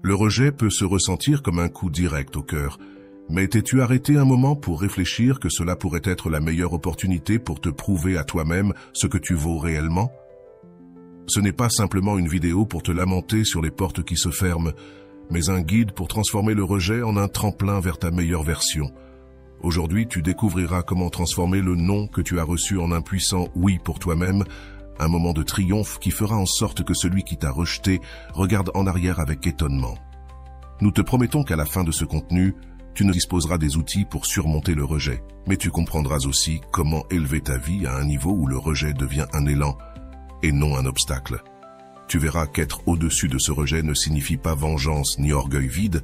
Le rejet peut se ressentir comme un coup direct au cœur, mais t'es-tu arrêté un moment pour réfléchir que cela pourrait être la meilleure opportunité pour te prouver à toi-même ce que tu vaux réellement? Ce n'est pas simplement une vidéo pour te lamenter sur les portes qui se ferment, mais un guide pour transformer le rejet en un tremplin vers ta meilleure version. Aujourd'hui, tu découvriras comment transformer le non que tu as reçu en un puissant oui pour toi-même, un moment de triomphe qui fera en sorte que celui qui t'a rejeté regarde en arrière avec étonnement. Nous te promettons qu'à la fin de ce contenu, tu ne disposeras des outils pour surmonter le rejet, mais tu comprendras aussi comment élever ta vie à un niveau où le rejet devient un élan et non un obstacle. Tu verras qu'être au-dessus de ce rejet ne signifie pas vengeance ni orgueil vide,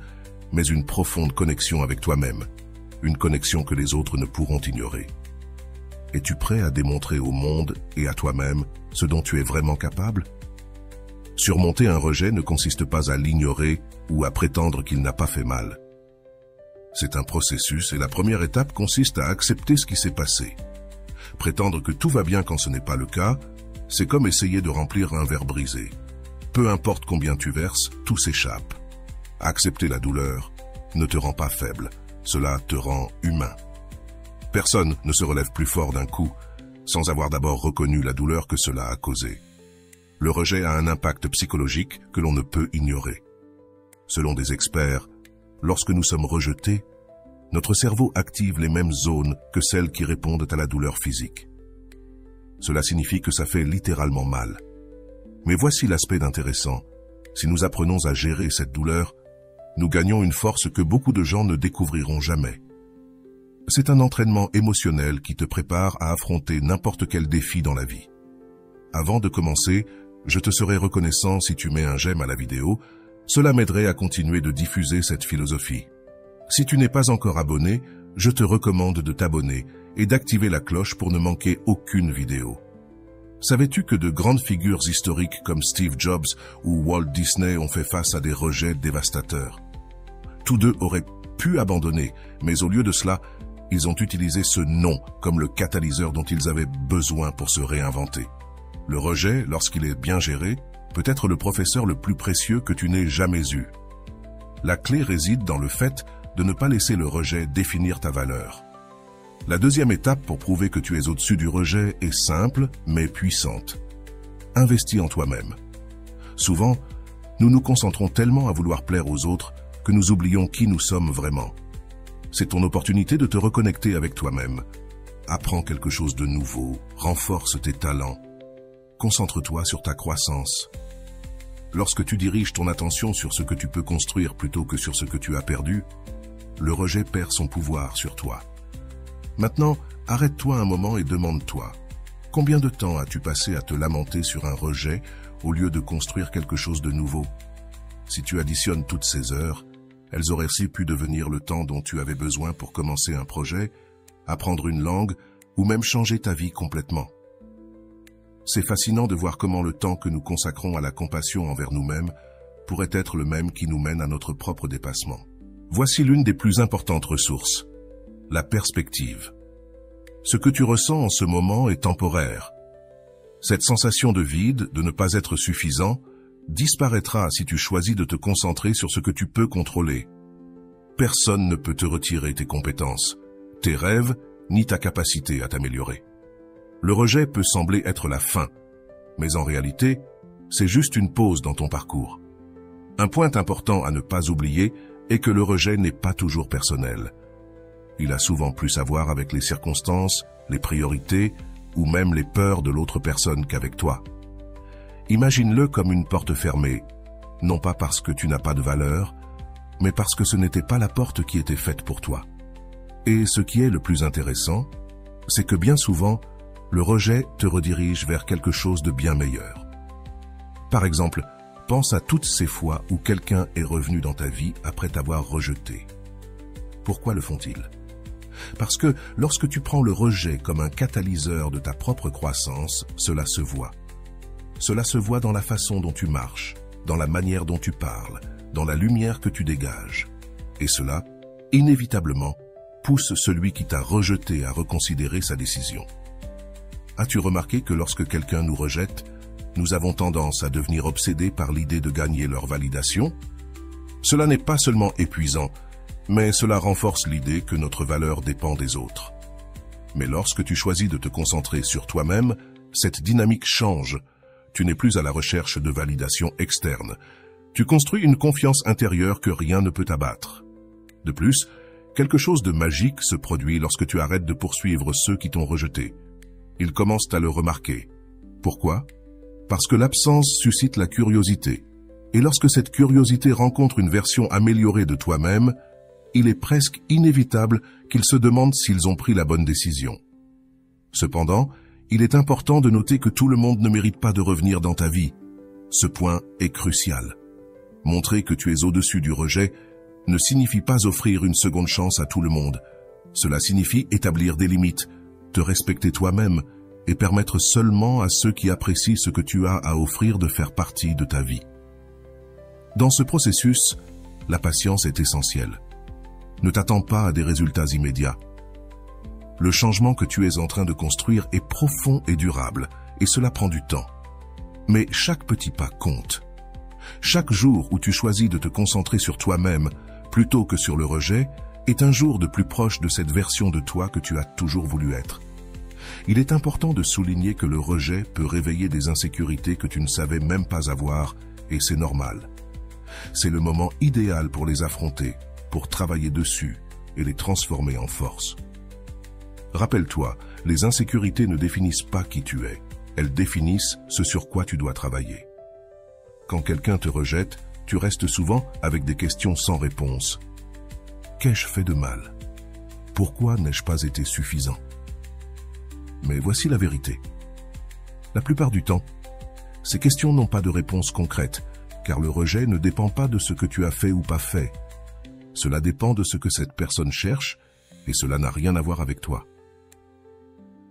mais une profonde connexion avec toi-même, une connexion que les autres ne pourront ignorer. Es-tu prêt à démontrer au monde et à toi-même ce dont tu es vraiment capable? Surmonter un rejet ne consiste pas à l'ignorer ou à prétendre qu'il n'a pas fait mal. C'est un processus et la première étape consiste à accepter ce qui s'est passé. Prétendre que tout va bien quand ce n'est pas le cas, c'est comme essayer de remplir un verre brisé. Peu importe combien tu verses, tout s'échappe. Accepter la douleur ne te rend pas faible, cela te rend humain. Personne ne se relève plus fort d'un coup, sans avoir d'abord reconnu la douleur que cela a causée. Le rejet a un impact psychologique que l'on ne peut ignorer. Selon des experts, lorsque nous sommes rejetés, notre cerveau active les mêmes zones que celles qui répondent à la douleur physique. Cela signifie que ça fait littéralement mal. Mais voici l'aspect intéressant. Si nous apprenons à gérer cette douleur, nous gagnons une force que beaucoup de gens ne découvriront jamais. C'est un entraînement émotionnel qui te prépare à affronter n'importe quel défi dans la vie. Avant de commencer, je te serai reconnaissant si tu mets un j'aime à la vidéo. Cela m'aiderait à continuer de diffuser cette philosophie. Si tu n'es pas encore abonné, je te recommande de t'abonner et d'activer la cloche pour ne manquer aucune vidéo. Savais-tu que de grandes figures historiques comme Steve Jobs ou Walt Disney ont fait face à des rejets dévastateurs? Tous deux auraient pu abandonner, mais au lieu de cela, ils ont utilisé ce non comme le catalyseur dont ils avaient besoin pour se réinventer. Le rejet, lorsqu'il est bien géré, peut être le professeur le plus précieux que tu n'aies jamais eu. La clé réside dans le fait de ne pas laisser le rejet définir ta valeur. La deuxième étape pour prouver que tu es au-dessus du rejet est simple mais puissante. Investis en toi-même. Souvent, nous nous concentrons tellement à vouloir plaire aux autres que nous oublions qui nous sommes vraiment. C'est ton opportunité de te reconnecter avec toi-même. Apprends quelque chose de nouveau, renforce tes talents. Concentre-toi sur ta croissance. Lorsque tu diriges ton attention sur ce que tu peux construire plutôt que sur ce que tu as perdu, le rejet perd son pouvoir sur toi. Maintenant, arrête-toi un moment et demande-toi, combien de temps as-tu passé à te lamenter sur un rejet au lieu de construire quelque chose de nouveau? Si tu additionnes toutes ces heures, elles auraient aussi pu devenir le temps dont tu avais besoin pour commencer un projet, apprendre une langue ou même changer ta vie complètement. C'est fascinant de voir comment le temps que nous consacrons à la compassion envers nous-mêmes pourrait être le même qui nous mène à notre propre dépassement. Voici l'une des plus importantes ressources, la perspective. Ce que tu ressens en ce moment est temporaire. Cette sensation de vide, de ne pas être suffisant, disparaîtra si tu choisis de te concentrer sur ce que tu peux contrôler. Personne ne peut te retirer tes compétences, tes rêves, ni ta capacité à t'améliorer. Le rejet peut sembler être la fin, mais en réalité, c'est juste une pause dans ton parcours. Un point important à ne pas oublier est que le rejet n'est pas toujours personnel. Il a souvent plus à voir avec les circonstances, les priorités ou même les peurs de l'autre personne qu'avec toi. Imagine-le comme une porte fermée, non pas parce que tu n'as pas de valeur, mais parce que ce n'était pas la porte qui était faite pour toi. Et ce qui est le plus intéressant, c'est que bien souvent, le rejet te redirige vers quelque chose de bien meilleur. Par exemple, pense à toutes ces fois où quelqu'un est revenu dans ta vie après t'avoir rejeté. Pourquoi le font-ils? Parce que lorsque tu prends le rejet comme un catalyseur de ta propre croissance, cela se voit. Cela se voit dans la façon dont tu marches, dans la manière dont tu parles, dans la lumière que tu dégages. Et cela, inévitablement, pousse celui qui t'a rejeté à reconsidérer sa décision. As-tu remarqué que lorsque quelqu'un nous rejette, nous avons tendance à devenir obsédés par l'idée de gagner leur validation? Cela n'est pas seulement épuisant, mais cela renforce l'idée que notre valeur dépend des autres. Mais lorsque tu choisis de te concentrer sur toi-même, cette dynamique change. Tu n'es plus à la recherche de validation externe. Tu construis une confiance intérieure que rien ne peut abattre. De plus, quelque chose de magique se produit lorsque tu arrêtes de poursuivre ceux qui t'ont rejeté. Ils commencent à le remarquer. Pourquoi? Parce que l'absence suscite la curiosité. Et lorsque cette curiosité rencontre une version améliorée de toi-même, il est presque inévitable qu'ils se demandent s'ils ont pris la bonne décision. Cependant, il est important de noter que tout le monde ne mérite pas de revenir dans ta vie. Ce point est crucial. Montrer que tu es au-dessus du rejet ne signifie pas offrir une seconde chance à tout le monde. Cela signifie établir des limites, te respecter toi-même et permettre seulement à ceux qui apprécient ce que tu as à offrir de faire partie de ta vie. Dans ce processus, la patience est essentielle. Ne t'attends pas à des résultats immédiats. Le changement que tu es en train de construire est profond et durable, et cela prend du temps. Mais chaque petit pas compte. Chaque jour où tu choisis de te concentrer sur toi-même plutôt que sur le rejet est un jour de plus proche de cette version de toi que tu as toujours voulu être. Il est important de souligner que le rejet peut réveiller des insécurités que tu ne savais même pas avoir, et c'est normal. C'est le moment idéal pour les affronter, pour travailler dessus et les transformer en force. Rappelle-toi, les insécurités ne définissent pas qui tu es, elles définissent ce sur quoi tu dois travailler. Quand quelqu'un te rejette, tu restes souvent avec des questions sans réponse. Qu'ai-je fait de mal? Pourquoi n'ai-je pas été suffisant? Mais voici la vérité. La plupart du temps, ces questions n'ont pas de réponse concrète, car le rejet ne dépend pas de ce que tu as fait ou pas fait. Cela dépend de ce que cette personne cherche, et cela n'a rien à voir avec toi.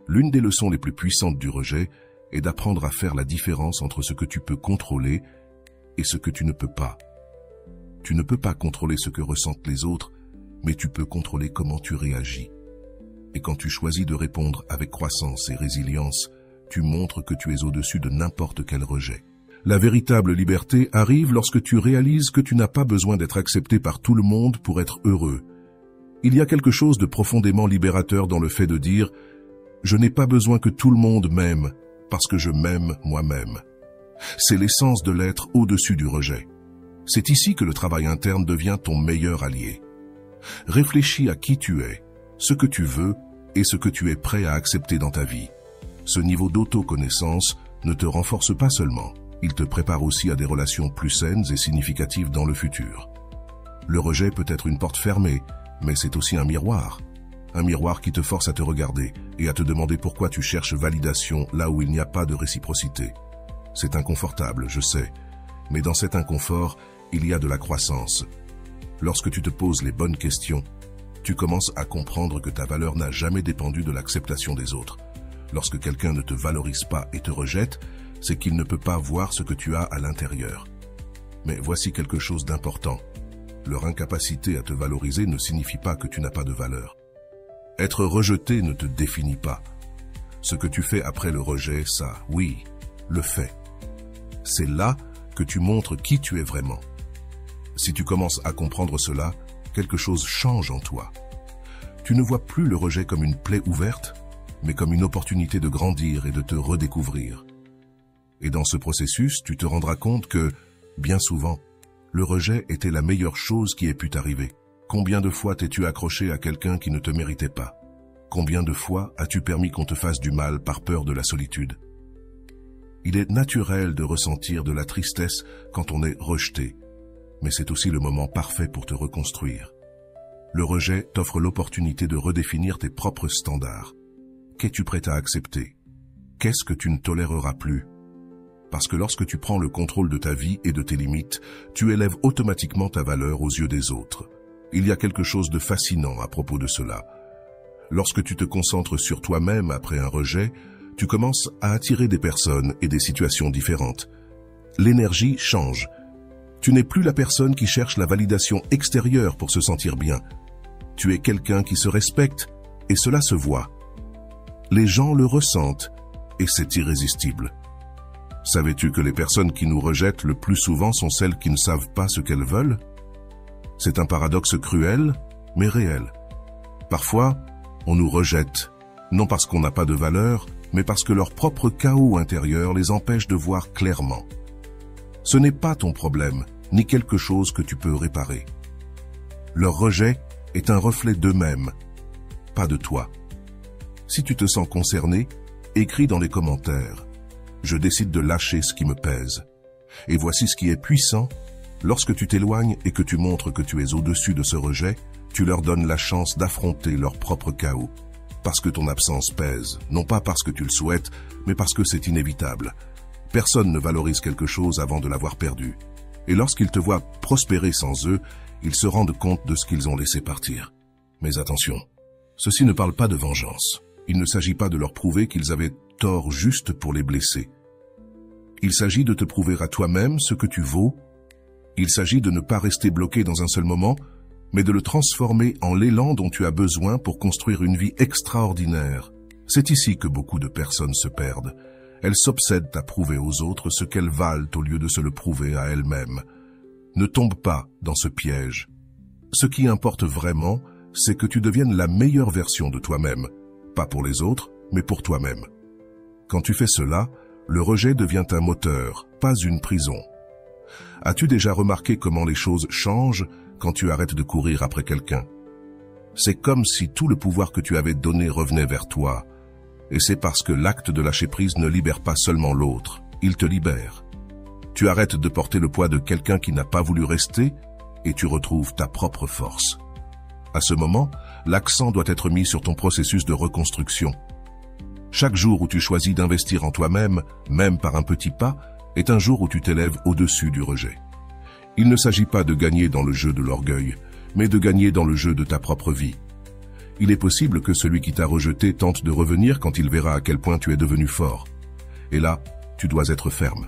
L'une des leçons les plus puissantes du rejet est d'apprendre à faire la différence entre ce que tu peux contrôler et ce que tu ne peux pas. Tu ne peux pas contrôler ce que ressentent les autres, mais tu peux contrôler comment tu réagis. Et quand tu choisis de répondre avec croissance et résilience, tu montres que tu es au-dessus de n'importe quel rejet. La véritable liberté arrive lorsque tu réalises que tu n'as pas besoin d'être accepté par tout le monde pour être heureux. Il y a quelque chose de profondément libérateur dans le fait de dire « Je n'ai pas besoin que tout le monde m'aime, parce que je m'aime moi-même ». C'est l'essence de l'être au-dessus du rejet. C'est ici que le travail interne devient ton meilleur allié. Réfléchis à qui tu es, ce que tu veux et ce que tu es prêt à accepter dans ta vie. Ce niveau d'autoconnaissance ne te renforce pas seulement, il te prépare aussi à des relations plus saines et significatives dans le futur. Le rejet peut être une porte fermée, mais c'est aussi un miroir qui te force à te regarder et à te demander pourquoi tu cherches validation là où il n'y a pas de réciprocité. C'est inconfortable, je sais, mais dans cet inconfort, il y a de la croissance. Lorsque tu te poses les bonnes questions, tu commences à comprendre que ta valeur n'a jamais dépendu de l'acceptation des autres. Lorsque quelqu'un ne te valorise pas et te rejette, c'est qu'il ne peut pas voir ce que tu as à l'intérieur. Mais voici quelque chose d'important. Leur incapacité à te valoriser ne signifie pas que tu n'as pas de valeur. Être rejeté ne te définit pas. Ce que tu fais après le rejet, ça, oui, le fait. C'est là que tu montres qui tu es vraiment. Si tu commences à comprendre cela, quelque chose change en toi. Tu ne vois plus le rejet comme une plaie ouverte, mais comme une opportunité de grandir et de te redécouvrir. Et dans ce processus, tu te rendras compte que, bien souvent, le rejet était la meilleure chose qui ait pu t'arriver. Combien de fois t'es-tu accroché à quelqu'un qui ne te méritait pas? Combien de fois as-tu permis qu'on te fasse du mal par peur de la solitude? Il est naturel de ressentir de la tristesse quand on est rejeté, mais c'est aussi le moment parfait pour te reconstruire. Le rejet t'offre l'opportunité de redéfinir tes propres standards. Qu'es-tu prêt à accepter? Qu'est-ce que tu ne toléreras plus? Parce que lorsque tu prends le contrôle de ta vie et de tes limites, tu élèves automatiquement ta valeur aux yeux des autres. Il y a quelque chose de fascinant à propos de cela. Lorsque tu te concentres sur toi-même après un rejet, tu commences à attirer des personnes et des situations différentes. L'énergie change. Tu n'es plus la personne qui cherche la validation extérieure pour se sentir bien. Tu es quelqu'un qui se respecte et cela se voit. Les gens le ressentent et c'est irrésistible. Savais-tu que les personnes qui nous rejettent le plus souvent sont celles qui ne savent pas ce qu'elles veulent? C'est un paradoxe cruel, mais réel. Parfois, on nous rejette, non parce qu'on n'a pas de valeur, mais parce que leur propre chaos intérieur les empêche de voir clairement. Ce n'est pas ton problème, ni quelque chose que tu peux réparer. Leur rejet est un reflet d'eux-mêmes, pas de toi. Si tu te sens concerné, écris dans les commentaires. Je décide de lâcher ce qui me pèse. Et voici ce qui est puissant. Lorsque tu t'éloignes et que tu montres que tu es au-dessus de ce rejet, tu leur donnes la chance d'affronter leur propre chaos. Parce que ton absence pèse, non pas parce que tu le souhaites, mais parce que c'est inévitable. Personne ne valorise quelque chose avant de l'avoir perdu. Et lorsqu'ils te voient prospérer sans eux, ils se rendent compte de ce qu'ils ont laissé partir. Mais attention, ceci ne parle pas de vengeance. Il ne s'agit pas de leur prouver qu'ils avaient tort juste pour les blesser. Il s'agit de te prouver à toi-même ce que tu vaux. Il s'agit de ne pas rester bloqué dans un seul moment, mais de le transformer en l'élan dont tu as besoin pour construire une vie extraordinaire. C'est ici que beaucoup de personnes se perdent. Elles s'obsèdent à prouver aux autres ce qu'elles valent au lieu de se le prouver à elles-mêmes. Ne tombe pas dans ce piège. Ce qui importe vraiment, c'est que tu deviennes la meilleure version de toi-même. Pas pour les autres, mais pour toi-même. Quand tu fais cela, le rejet devient un moteur, pas une prison. As-tu déjà remarqué comment les choses changent quand tu arrêtes de courir après quelqu'un? C'est comme si tout le pouvoir que tu avais donné revenait vers toi. Et c'est parce que l'acte de lâcher prise ne libère pas seulement l'autre, il te libère. Tu arrêtes de porter le poids de quelqu'un qui n'a pas voulu rester et tu retrouves ta propre force. À ce moment, l'accent doit être mis sur ton processus de reconstruction. Chaque jour où tu choisis d'investir en toi-même, même par un petit pas, est un jour où tu t'élèves au-dessus du rejet. Il ne s'agit pas de gagner dans le jeu de l'orgueil, mais de gagner dans le jeu de ta propre vie. Il est possible que celui qui t'a rejeté tente de revenir quand il verra à quel point tu es devenu fort. Et là, tu dois être ferme.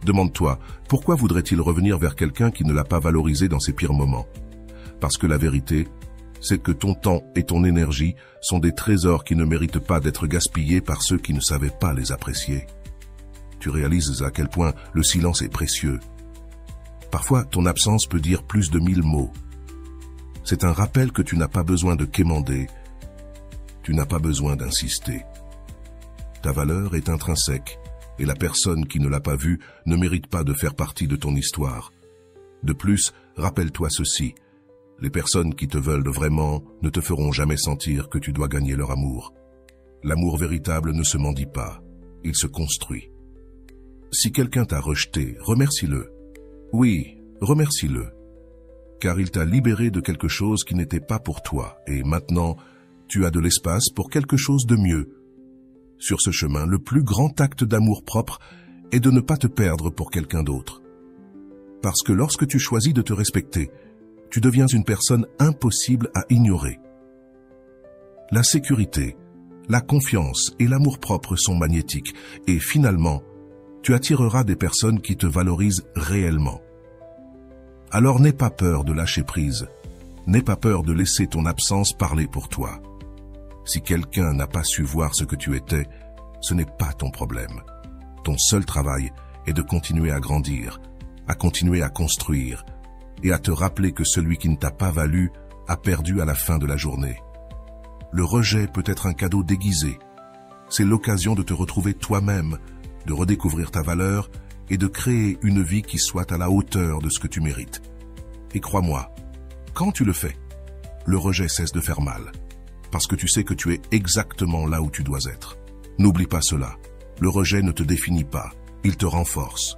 Demande-toi, pourquoi voudrait-il revenir vers quelqu'un qui ne l'a pas valorisé dans ses pires moments? Parce que la vérité, c'est que ton temps et ton énergie sont des trésors qui ne méritent pas d'être gaspillés par ceux qui ne savaient pas les apprécier. Tu réalises à quel point le silence est précieux. Parfois, ton absence peut dire plus de 1000 mots. C'est un rappel que tu n'as pas besoin de quémander. Tu n'as pas besoin d'insister. Ta valeur est intrinsèque, et la personne qui ne l'a pas vue ne mérite pas de faire partie de ton histoire. De plus, rappelle-toi ceci. Les personnes qui te veulent vraiment ne te feront jamais sentir que tu dois gagner leur amour. L'amour véritable ne se mendie pas, il se construit. Si quelqu'un t'a rejeté, remercie-le. Oui, remercie-le. Car il t'a libéré de quelque chose qui n'était pas pour toi, et maintenant, tu as de l'espace pour quelque chose de mieux. Sur ce chemin, le plus grand acte d'amour-propre est de ne pas te perdre pour quelqu'un d'autre. Parce que lorsque tu choisis de te respecter, tu deviens une personne impossible à ignorer. La sécurité, la confiance et l'amour-propre sont magnétiques, et finalement, tu attireras des personnes qui te valorisent réellement. Alors n'aie pas peur de lâcher prise, n'aie pas peur de laisser ton absence parler pour toi. Si quelqu'un n'a pas su voir ce que tu étais, ce n'est pas ton problème. Ton seul travail est de continuer à grandir, à continuer à construire, et à te rappeler que celui qui ne t'a pas valu a perdu à la fin de la journée. Le rejet peut être un cadeau déguisé. C'est l'occasion de te retrouver toi-même, de redécouvrir ta valeur et de créer une vie qui soit à la hauteur de ce que tu mérites. Et crois-moi, quand tu le fais, le rejet cesse de faire mal, parce que tu sais que tu es exactement là où tu dois être. N'oublie pas cela, le rejet ne te définit pas, il te renforce.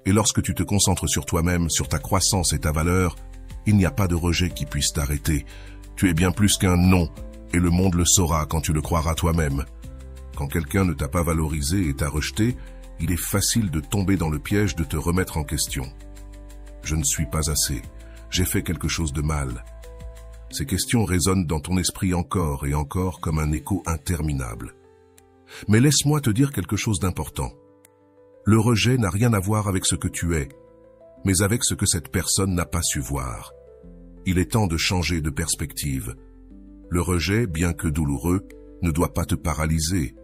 Et lorsque tu te concentres sur toi-même, sur ta croissance et ta valeur, il n'y a pas de rejet qui puisse t'arrêter. Tu es bien plus qu'un non, et le monde le saura quand tu le croiras toi-même. Quand quelqu'un ne t'a pas valorisé et t'a rejeté, il est facile de tomber dans le piège de te remettre en question. Je ne suis pas assez. J'ai fait quelque chose de mal. Ces questions résonnent dans ton esprit encore et encore comme un écho interminable. Mais laisse-moi te dire quelque chose d'important. Le rejet n'a rien à voir avec ce que tu es, mais avec ce que cette personne n'a pas su voir. Il est temps de changer de perspective. Le rejet, bien que douloureux, ne doit pas te paralyser.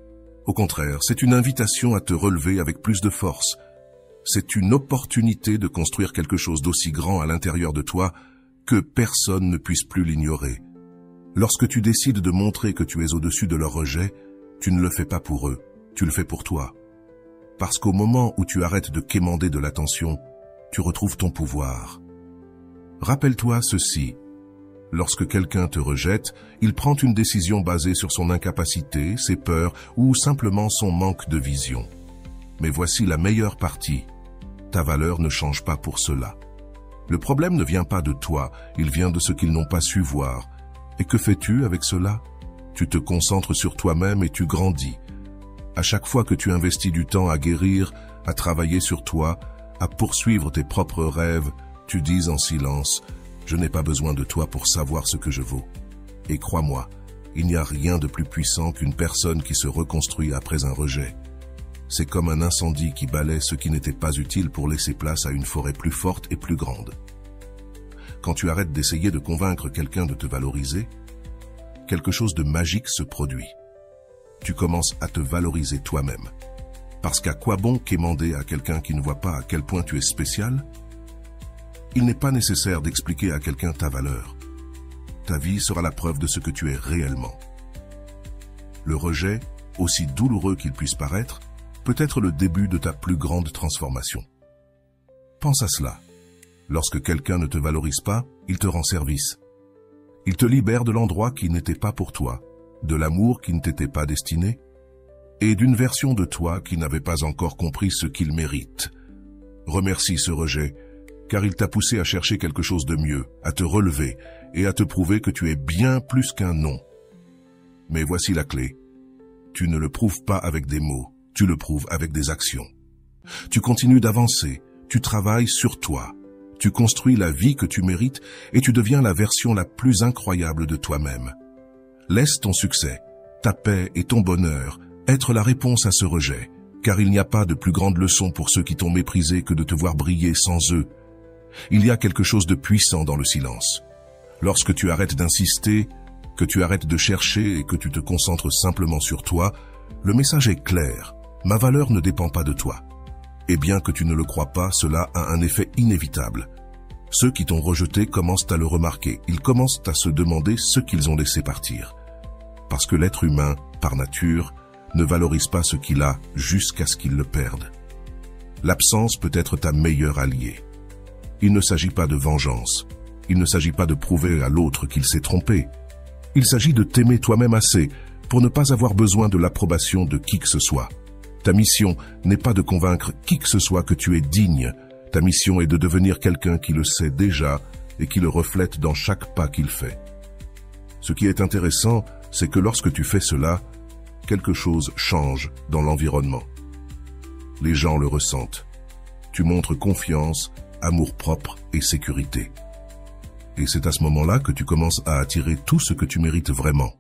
Au contraire, c'est une invitation à te relever avec plus de force. C'est une opportunité de construire quelque chose d'aussi grand à l'intérieur de toi que personne ne puisse plus l'ignorer. Lorsque tu décides de montrer que tu es au-dessus de leur rejet, tu ne le fais pas pour eux, tu le fais pour toi. Parce qu'au moment où tu arrêtes de quémander de l'attention, tu retrouves ton pouvoir. Rappelle-toi ceci. Lorsque quelqu'un te rejette, il prend une décision basée sur son incapacité, ses peurs ou simplement son manque de vision. Mais voici la meilleure partie. Ta valeur ne change pas pour cela. Le problème ne vient pas de toi, il vient de ce qu'ils n'ont pas su voir. Et que fais-tu avec cela? Tu te concentres sur toi-même et tu grandis. À chaque fois que tu investis du temps à guérir, à travailler sur toi, à poursuivre tes propres rêves, tu dis en silence « Je n'ai pas besoin de toi pour savoir ce que je vaux ». Et crois-moi, il n'y a rien de plus puissant qu'une personne qui se reconstruit après un rejet. C'est comme un incendie qui balaie ce qui n'était pas utile pour laisser place à une forêt plus forte et plus grande. Quand tu arrêtes d'essayer de convaincre quelqu'un de te valoriser, quelque chose de magique se produit. Tu commences à te valoriser toi-même. Parce qu'à quoi bon quémander à quelqu'un qui ne voit pas à quel point tu es spécial? Il n'est pas nécessaire d'expliquer à quelqu'un ta valeur. Ta vie sera la preuve de ce que tu es réellement. Le rejet, aussi douloureux qu'il puisse paraître, peut être le début de ta plus grande transformation. Pense à cela. Lorsque quelqu'un ne te valorise pas, il te rend service. Il te libère de l'endroit qui n'était pas pour toi, de l'amour qui ne t'était pas destiné, et d'une version de toi qui n'avait pas encore compris ce qu'il mérite. Remercie ce rejet, car il t'a poussé à chercher quelque chose de mieux, à te relever et à te prouver que tu es bien plus qu'un nom. Mais voici la clé. Tu ne le prouves pas avec des mots, tu le prouves avec des actions. Tu continues d'avancer, tu travailles sur toi. Tu construis la vie que tu mérites et tu deviens la version la plus incroyable de toi-même. Laisse ton succès, ta paix et ton bonheur être la réponse à ce rejet, car il n'y a pas de plus grande leçon pour ceux qui t'ont méprisé que de te voir briller sans eux. Il y a quelque chose de puissant dans le silence. Lorsque tu arrêtes d'insister, que tu arrêtes de chercher et que tu te concentres simplement sur toi, le message est clair. Ma valeur ne dépend pas de toi. Et bien que tu ne le crois pas, cela a un effet inévitable. Ceux qui t'ont rejeté commencent à le remarquer. Ils commencent à se demander ce qu'ils ont laissé partir. Parce que l'être humain, par nature, ne valorise pas ce qu'il a jusqu'à ce qu'il le perde. L'absence peut être ta meilleure alliée. Il ne s'agit pas de vengeance. Il ne s'agit pas de prouver à l'autre qu'il s'est trompé. Il s'agit de t'aimer toi-même assez pour ne pas avoir besoin de l'approbation de qui que ce soit. Ta mission n'est pas de convaincre qui que ce soit que tu es digne. Ta mission est de devenir quelqu'un qui le sait déjà et qui le reflète dans chaque pas qu'il fait. Ce qui est intéressant, c'est que lorsque tu fais cela, quelque chose change dans l'environnement. Les gens le ressentent. Tu montres confiance, amour-propre et sécurité. Et c'est à ce moment-là que tu commences à attirer tout ce que tu mérites vraiment.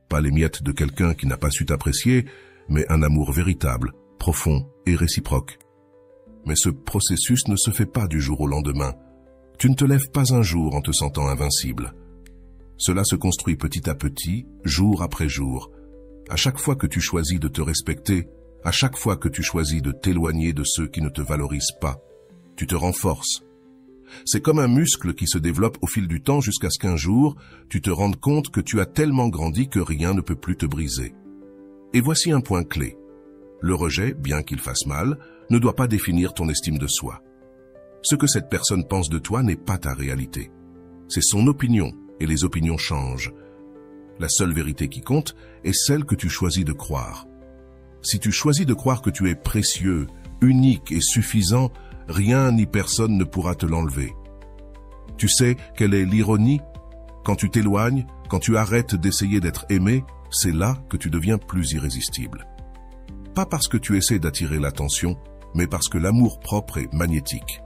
Pas les miettes de quelqu'un qui n'a pas su t'apprécier, mais un amour véritable, profond et réciproque. Mais ce processus ne se fait pas du jour au lendemain. Tu ne te lèves pas un jour en te sentant invincible. Cela se construit petit à petit, jour après jour. À chaque fois que tu choisis de te respecter, à chaque fois que tu choisis de t'éloigner de ceux qui ne te valorisent pas, tu te renforces. C'est comme un muscle qui se développe au fil du temps jusqu'à ce qu'un jour, tu te rendes compte que tu as tellement grandi que rien ne peut plus te briser. Et voici un point clé. Le rejet, bien qu'il fasse mal, ne doit pas définir ton estime de soi. Ce que cette personne pense de toi n'est pas ta réalité. C'est son opinion, et les opinions changent. La seule vérité qui compte est celle que tu choisis de croire. Si tu choisis de croire que tu es précieux, unique et suffisant, rien ni personne ne pourra te l'enlever. Tu sais quelle est l'ironie? Quand tu t'éloignes, quand tu arrêtes d'essayer d'être aimé, c'est là que tu deviens plus irrésistible. Pas parce que tu essaies d'attirer l'attention, mais parce que l'amour propre est magnétique.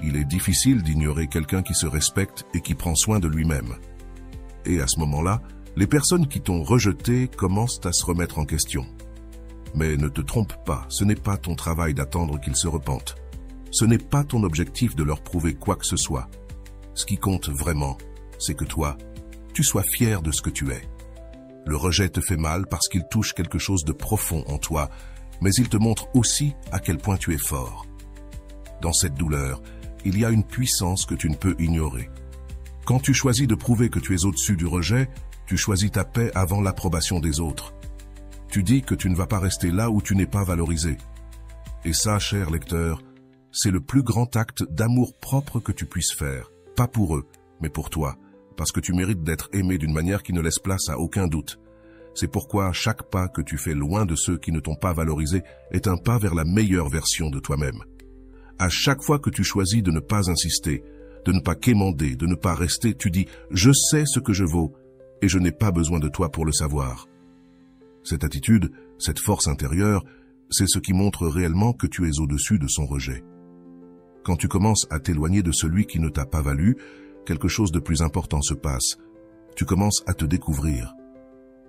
Il est difficile d'ignorer quelqu'un qui se respecte et qui prend soin de lui-même. Et à ce moment-là, les personnes qui t'ont rejeté commencent à se remettre en question. Mais ne te trompe pas, ce n'est pas ton travail d'attendre qu'ils se repentent. Ce n'est pas ton objectif de leur prouver quoi que ce soit. Ce qui compte vraiment, c'est que toi, tu sois fier de ce que tu es. Le rejet te fait mal parce qu'il touche quelque chose de profond en toi, mais il te montre aussi à quel point tu es fort. Dans cette douleur, il y a une puissance que tu ne peux ignorer. Quand tu choisis de prouver que tu es au-dessus du rejet, tu choisis ta paix avant l'approbation des autres. Tu dis que tu ne vas pas rester là où tu n'es pas valorisé. Et ça, cher lecteur, c'est le plus grand acte d'amour-propre que tu puisses faire. Pas pour eux, mais pour toi, parce que tu mérites d'être aimé d'une manière qui ne laisse place à aucun doute. C'est pourquoi chaque pas que tu fais loin de ceux qui ne t'ont pas valorisé est un pas vers la meilleure version de toi-même. À chaque fois que tu choisis de ne pas insister, de ne pas quémander, de ne pas rester, tu dis « Je sais ce que je vaux et je n'ai pas besoin de toi pour le savoir ». Cette attitude, cette force intérieure, c'est ce qui montre réellement que tu es au-dessus de son rejet. Quand tu commences à t'éloigner de celui qui ne t'a pas valu, quelque chose de plus important se passe. Tu commences à te découvrir.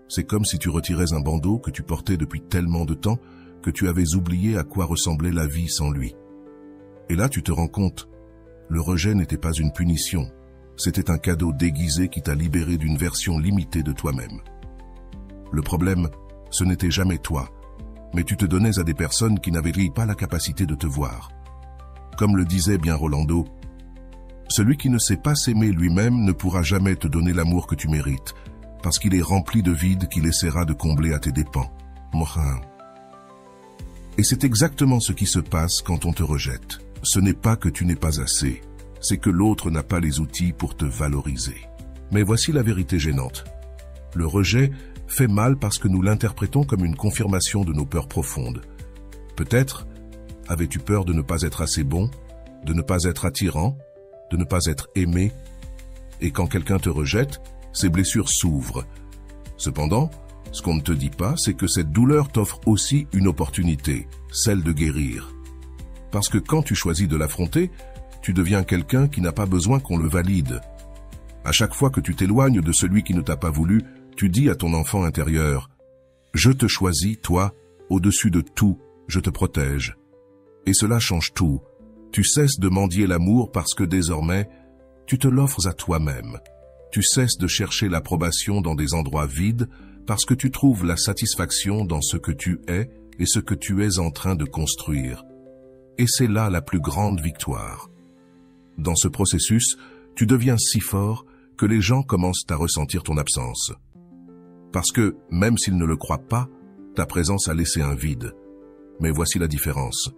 C'est comme si tu retirais un bandeau que tu portais depuis tellement de temps que tu avais oublié à quoi ressemblait la vie sans lui. Et là, tu te rends compte, le rejet n'était pas une punition, c'était un cadeau déguisé qui t'a libéré d'une version limitée de toi-même. Le problème, ce n'était jamais toi, mais tu te donnais à des personnes qui n'avaient pas la capacité de te voir. Comme le disait bien Rolando, « Celui qui ne sait pas s'aimer lui-même ne pourra jamais te donner l'amour que tu mérites, parce qu'il est rempli de vide qu'il essaiera de combler à tes dépens. » Et c'est exactement ce qui se passe quand on te rejette. Ce n'est pas que tu n'es pas assez, c'est que l'autre n'a pas les outils pour te valoriser. Mais voici la vérité gênante. Le rejet fait mal parce que nous l'interprétons comme une confirmation de nos peurs profondes. Peut-être avais-tu peur de ne pas être assez bon, de ne pas être attirant, de ne pas être aimé, et quand quelqu'un te rejette, ces blessures s'ouvrent. Cependant, ce qu'on ne te dit pas, c'est que cette douleur t'offre aussi une opportunité, celle de guérir. Parce que quand tu choisis de l'affronter, tu deviens quelqu'un qui n'a pas besoin qu'on le valide. À chaque fois que tu t'éloignes de celui qui ne t'a pas voulu, tu dis à ton enfant intérieur « Je te choisis, toi, au-dessus de tout, je te protège. » Et cela change tout. Tu cesses de mendier l'amour parce que désormais, tu te l'offres à toi-même. Tu cesses de chercher l'approbation dans des endroits vides parce que tu trouves la satisfaction dans ce que tu es et ce que tu es en train de construire. Et c'est là la plus grande victoire. Dans ce processus, tu deviens si fort que les gens commencent à ressentir ton absence. Parce que, même s'ils ne le croient pas, ta présence a laissé un vide. Mais voici la différence.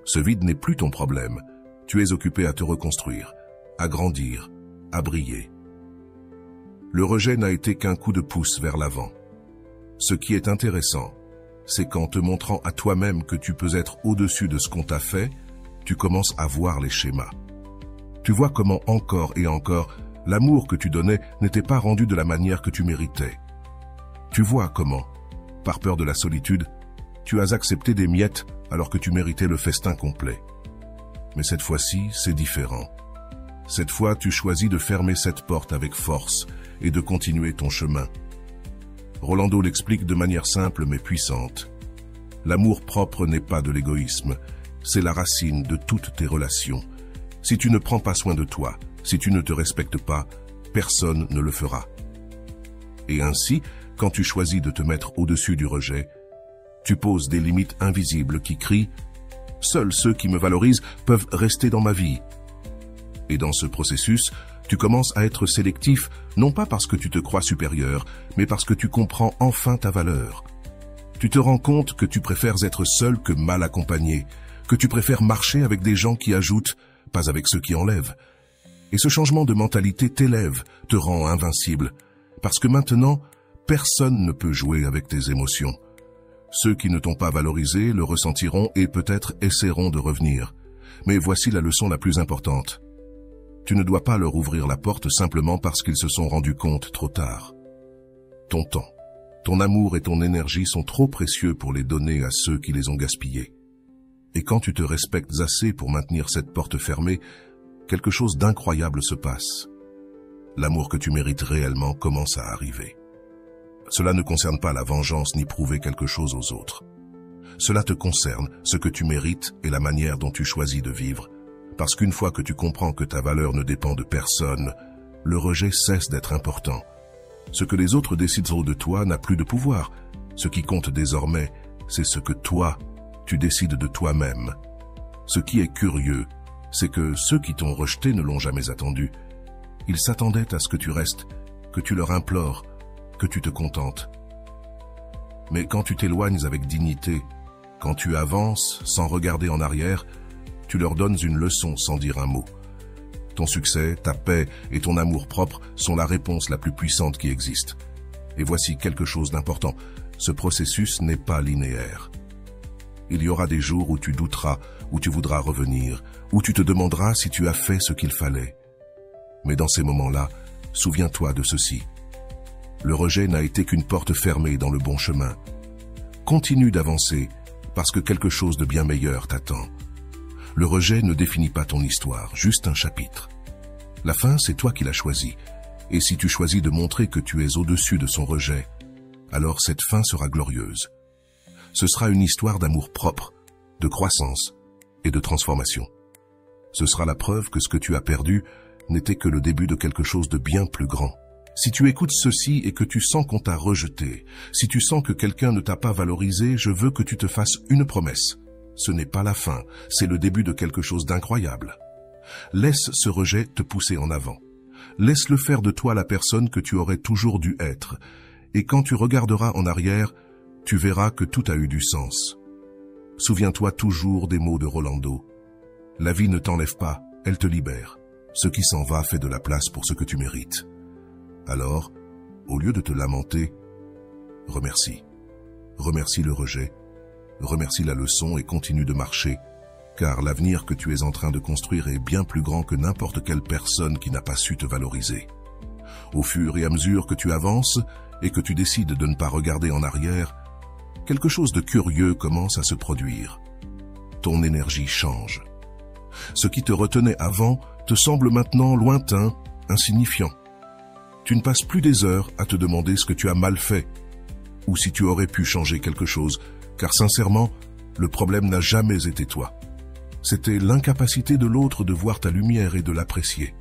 Ce vide n'est plus ton problème. Tu es occupé à te reconstruire, à grandir, à briller. Le rejet n'a été qu'un coup de pouce vers l'avant. Ce qui est intéressant, c'est qu'en te montrant à toi-même que tu peux être au-dessus de ce qu'on t'a fait, tu commences à voir les schémas. Tu vois comment encore et encore, l'amour que tu donnais n'était pas rendu de la manière que tu méritais. Tu vois comment, par peur de la solitude, tu as accepté des miettes alors que tu méritais le festin complet. Mais cette fois-ci, c'est différent. Cette fois, tu choisis de fermer cette porte avec force et de continuer ton chemin. Rolando l'explique de manière simple mais puissante. L'amour-propre n'est pas de l'égoïsme, c'est la racine de toutes tes relations. Si tu ne prends pas soin de toi, si tu ne te respectes pas, personne ne le fera. Et ainsi, quand tu choisis de te mettre au-dessus du rejet, tu poses des limites invisibles qui crient « Seuls ceux qui me valorisent peuvent rester dans ma vie ». Et dans ce processus, tu commences à être sélectif, non pas parce que tu te crois supérieur, mais parce que tu comprends enfin ta valeur. Tu te rends compte que tu préfères être seul que mal accompagné, que tu préfères marcher avec des gens qui ajoutent, pas avec ceux qui enlèvent. Et ce changement de mentalité t'élève, te rend invincible, parce que maintenant, personne ne peut jouer avec tes émotions. Ceux qui ne t'ont pas valorisé le ressentiront et peut-être essaieront de revenir. Mais voici la leçon la plus importante. Tu ne dois pas leur ouvrir la porte simplement parce qu'ils se sont rendus compte trop tard. Ton temps, ton amour et ton énergie sont trop précieux pour les donner à ceux qui les ont gaspillés. Et quand tu te respectes assez pour maintenir cette porte fermée, quelque chose d'incroyable se passe. L'amour que tu mérites réellement commence à arriver. Cela ne concerne pas la vengeance ni prouver quelque chose aux autres. Cela te concerne, ce que tu mérites et la manière dont tu choisis de vivre. Parce qu'une fois que tu comprends que ta valeur ne dépend de personne, le rejet cesse d'être important. Ce que les autres décideront de toi n'a plus de pouvoir. Ce qui compte désormais, c'est ce que toi, tu décides de toi-même. Ce qui est curieux, c'est que ceux qui t'ont rejeté ne l'ont jamais attendu. Ils s'attendaient à ce que tu restes, que tu leur implores, que tu te contentes. Mais quand tu t'éloignes avec dignité, quand tu avances sans regarder en arrière, tu leur donnes une leçon sans dire un mot. Ton succès, ta paix et ton amour-propre sont la réponse la plus puissante qui existe. Et voici quelque chose d'important, ce processus n'est pas linéaire. Il y aura des jours où tu douteras, où tu voudras revenir, où tu te demanderas si tu as fait ce qu'il fallait. Mais dans ces moments-là, souviens-toi de ceci. Le rejet n'a été qu'une porte fermée dans le bon chemin. Continue d'avancer, parce que quelque chose de bien meilleur t'attend. Le rejet ne définit pas ton histoire, juste un chapitre. La fin, c'est toi qui l'as choisi. Et si tu choisis de montrer que tu es au-dessus de son rejet, alors cette fin sera glorieuse. Ce sera une histoire d'amour propre, de croissance et de transformation. Ce sera la preuve que ce que tu as perdu n'était que le début de quelque chose de bien plus grand. Si tu écoutes ceci et que tu sens qu'on t'a rejeté, si tu sens que quelqu'un ne t'a pas valorisé, je veux que tu te fasses une promesse. Ce n'est pas la fin, c'est le début de quelque chose d'incroyable. Laisse ce rejet te pousser en avant. Laisse-le faire de toi la personne que tu aurais toujours dû être. Et quand tu regarderas en arrière, tu verras que tout a eu du sens. Souviens-toi toujours des mots de Rolando. La vie ne t'enlève pas, elle te libère. Ce qui s'en va fait de la place pour ce que tu mérites. Alors, au lieu de te lamenter, remercie. Remercie le rejet, remercie la leçon et continue de marcher, car l'avenir que tu es en train de construire est bien plus grand que n'importe quelle personne qui n'a pas su te valoriser. Au fur et à mesure que tu avances et que tu décides de ne pas regarder en arrière, quelque chose de curieux commence à se produire. Ton énergie change. Ce qui te retenait avant te semble maintenant lointain, insignifiant. Tu ne passes plus des heures à te demander ce que tu as mal fait, ou si tu aurais pu changer quelque chose, car sincèrement, le problème n'a jamais été toi. C'était l'incapacité de l'autre de voir ta lumière et de l'apprécier.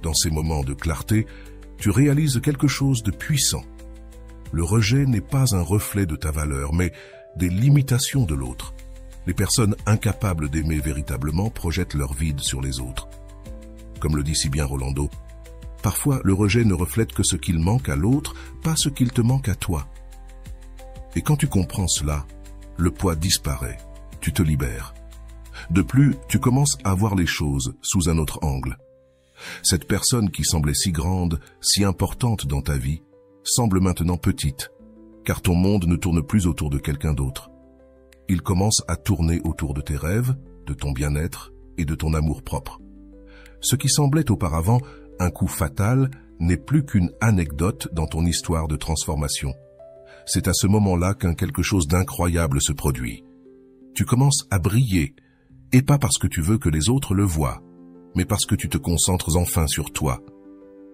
Dans ces moments de clarté, tu réalises quelque chose de puissant. Le rejet n'est pas un reflet de ta valeur, mais des limitations de l'autre. Les personnes incapables d'aimer véritablement projettent leur vide sur les autres. Comme le dit si bien Rolando, parfois le rejet ne reflète que ce qu'il manque à l'autre, pas ce qu'il te manque à toi. Et quand tu comprends cela, le poids disparaît, tu te libères. De plus, tu commences à voir les choses sous un autre angle. Cette personne qui semblait si grande, si importante dans ta vie, semble maintenant petite, car ton monde ne tourne plus autour de quelqu'un d'autre. Il commence à tourner autour de tes rêves, de ton bien-être et de ton amour-propre. Ce qui semblait auparavant un coup fatal n'est plus qu'une anecdote dans ton histoire de transformation. C'est à ce moment-là qu'un quelque chose d'incroyable se produit. Tu commences à briller, et pas parce que tu veux que les autres le voient, mais parce que tu te concentres enfin sur toi.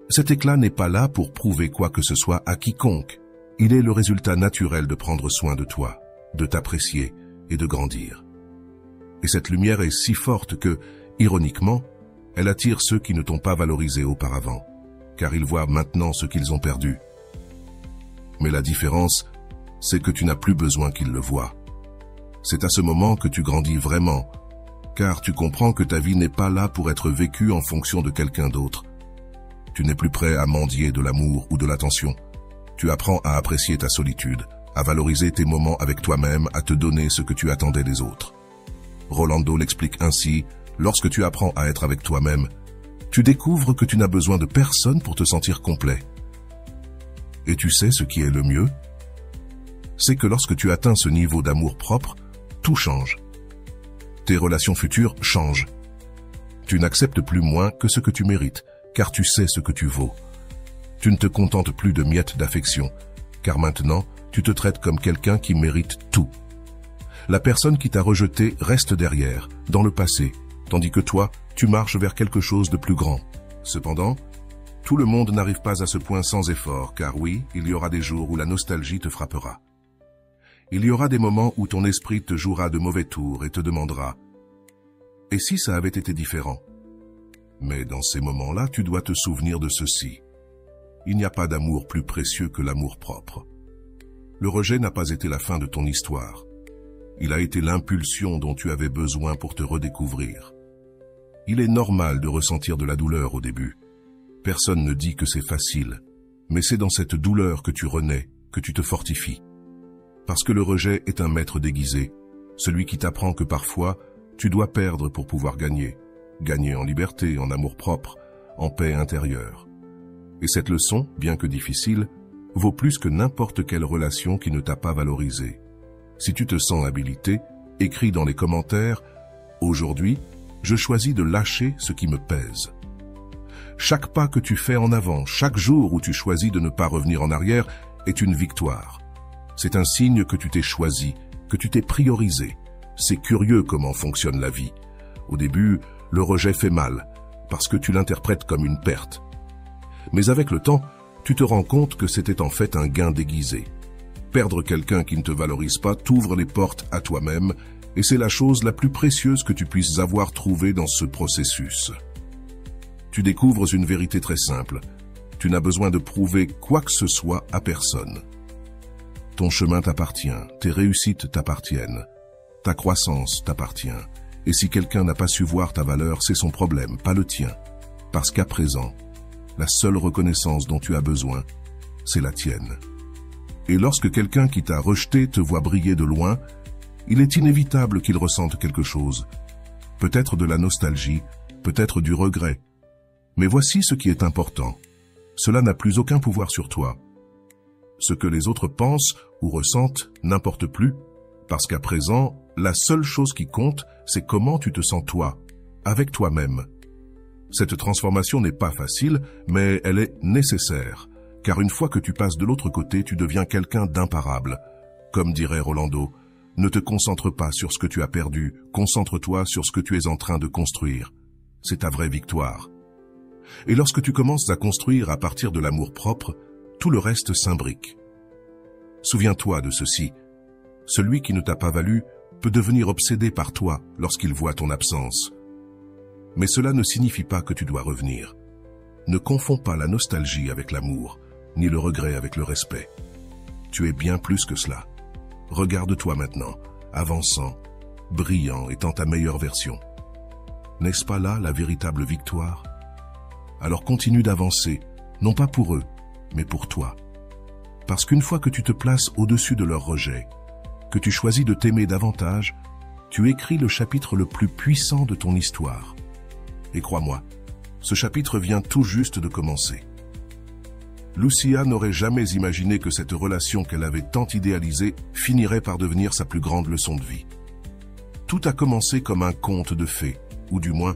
Cet éclat n'est pas là pour prouver quoi que ce soit à quiconque. Il est le résultat naturel de prendre soin de toi, de t'apprécier et de grandir. Et cette lumière est si forte que, ironiquement, elle attire ceux qui ne t'ont pas valorisé auparavant, car ils voient maintenant ce qu'ils ont perdu. Mais la différence, c'est que tu n'as plus besoin qu'ils le voient. C'est à ce moment que tu grandis vraiment, car tu comprends que ta vie n'est pas là pour être vécue en fonction de quelqu'un d'autre. Tu n'es plus prêt à mendier de l'amour ou de l'attention. Tu apprends à apprécier ta solitude, à valoriser tes moments avec toi-même, à te donner ce que tu attendais des autres. Rolando l'explique ainsi, lorsque tu apprends à être avec toi-même, tu découvres que tu n'as besoin de personne pour te sentir complet. Et tu sais ce qui est le mieux? C'est que lorsque tu atteins ce niveau d'amour-propre, tout change. Tes relations futures changent. Tu n'acceptes plus moins que ce que tu mérites, car tu sais ce que tu vaux. Tu ne te contentes plus de miettes d'affection, car maintenant, tu te traites comme quelqu'un qui mérite tout. La personne qui t'a rejeté reste derrière, dans le passé, tandis que toi, tu marches vers quelque chose de plus grand. Cependant, tout le monde n'arrive pas à ce point sans effort, car oui, il y aura des jours où la nostalgie te frappera. Il y aura des moments où ton esprit te jouera de mauvais tours et te demandera « Et si ça avait été différent ?» Mais dans ces moments-là, tu dois te souvenir de ceci. Il n'y a pas d'amour plus précieux que l'amour propre. Le rejet n'a pas été la fin de ton histoire. Il a été l'impulsion dont tu avais besoin pour te redécouvrir. Il est normal de ressentir de la douleur au début, Personne ne dit que c'est facile, mais c'est dans cette douleur que tu renais, que tu te fortifies. Parce que le rejet est un maître déguisé, celui qui t'apprend que parfois, tu dois perdre pour pouvoir gagner. Gagner en liberté, en amour-propre, en paix intérieure. Et cette leçon, bien que difficile, vaut plus que n'importe quelle relation qui ne t'a pas valorisé. Si tu te sens habilité, écris dans les commentaires « Aujourd'hui, je choisis de lâcher ce qui me pèse ». Chaque pas que tu fais en avant, chaque jour où tu choisis de ne pas revenir en arrière, est une victoire. C'est un signe que tu t'es choisi, que tu t'es priorisé. C'est curieux comment fonctionne la vie. Au début, le rejet fait mal, parce que tu l'interprètes comme une perte. Mais avec le temps, tu te rends compte que c'était en fait un gain déguisé. Perdre quelqu'un qui ne te valorise pas t'ouvre les portes à toi-même, et c'est la chose la plus précieuse que tu puisses avoir trouvée dans ce processus. Tu découvres une vérité très simple. Tu n'as besoin de prouver quoi que ce soit à personne. Ton chemin t'appartient, tes réussites t'appartiennent, ta croissance t'appartient. Et si quelqu'un n'a pas su voir ta valeur, c'est son problème, pas le tien. Parce qu'à présent, la seule reconnaissance dont tu as besoin, c'est la tienne. Et lorsque quelqu'un qui t'a rejeté te voit briller de loin, il est inévitable qu'il ressente quelque chose. Peut-être de la nostalgie, peut-être du regret. Mais voici ce qui est important. Cela n'a plus aucun pouvoir sur toi. Ce que les autres pensent ou ressentent n'importe plus, parce qu'à présent, la seule chose qui compte, c'est comment tu te sens toi, avec toi-même. Cette transformation n'est pas facile, mais elle est nécessaire, car une fois que tu passes de l'autre côté, tu deviens quelqu'un d'imparable. Comme dirait Rolando, ne te concentre pas sur ce que tu as perdu, concentre-toi sur ce que tu es en train de construire. C'est ta vraie victoire. Et lorsque tu commences à construire à partir de l'amour-propre, tout le reste s'imbrique. Souviens-toi de ceci. Celui qui ne t'a pas valu peut devenir obsédé par toi lorsqu'il voit ton absence. Mais cela ne signifie pas que tu dois revenir. Ne confonds pas la nostalgie avec l'amour, ni le regret avec le respect. Tu es bien plus que cela. Regarde-toi maintenant, avançant, brillant, étant ta meilleure version. N'est-ce pas là la véritable victoire? Alors continue d'avancer, non pas pour eux, mais pour toi. Parce qu'une fois que tu te places au-dessus de leur rejet, que tu choisis de t'aimer davantage, tu écris le chapitre le plus puissant de ton histoire. Et crois-moi, ce chapitre vient tout juste de commencer. Lucia n'aurait jamais imaginé que cette relation qu'elle avait tant idéalisée finirait par devenir sa plus grande leçon de vie. Tout a commencé comme un conte de fées, ou du moins,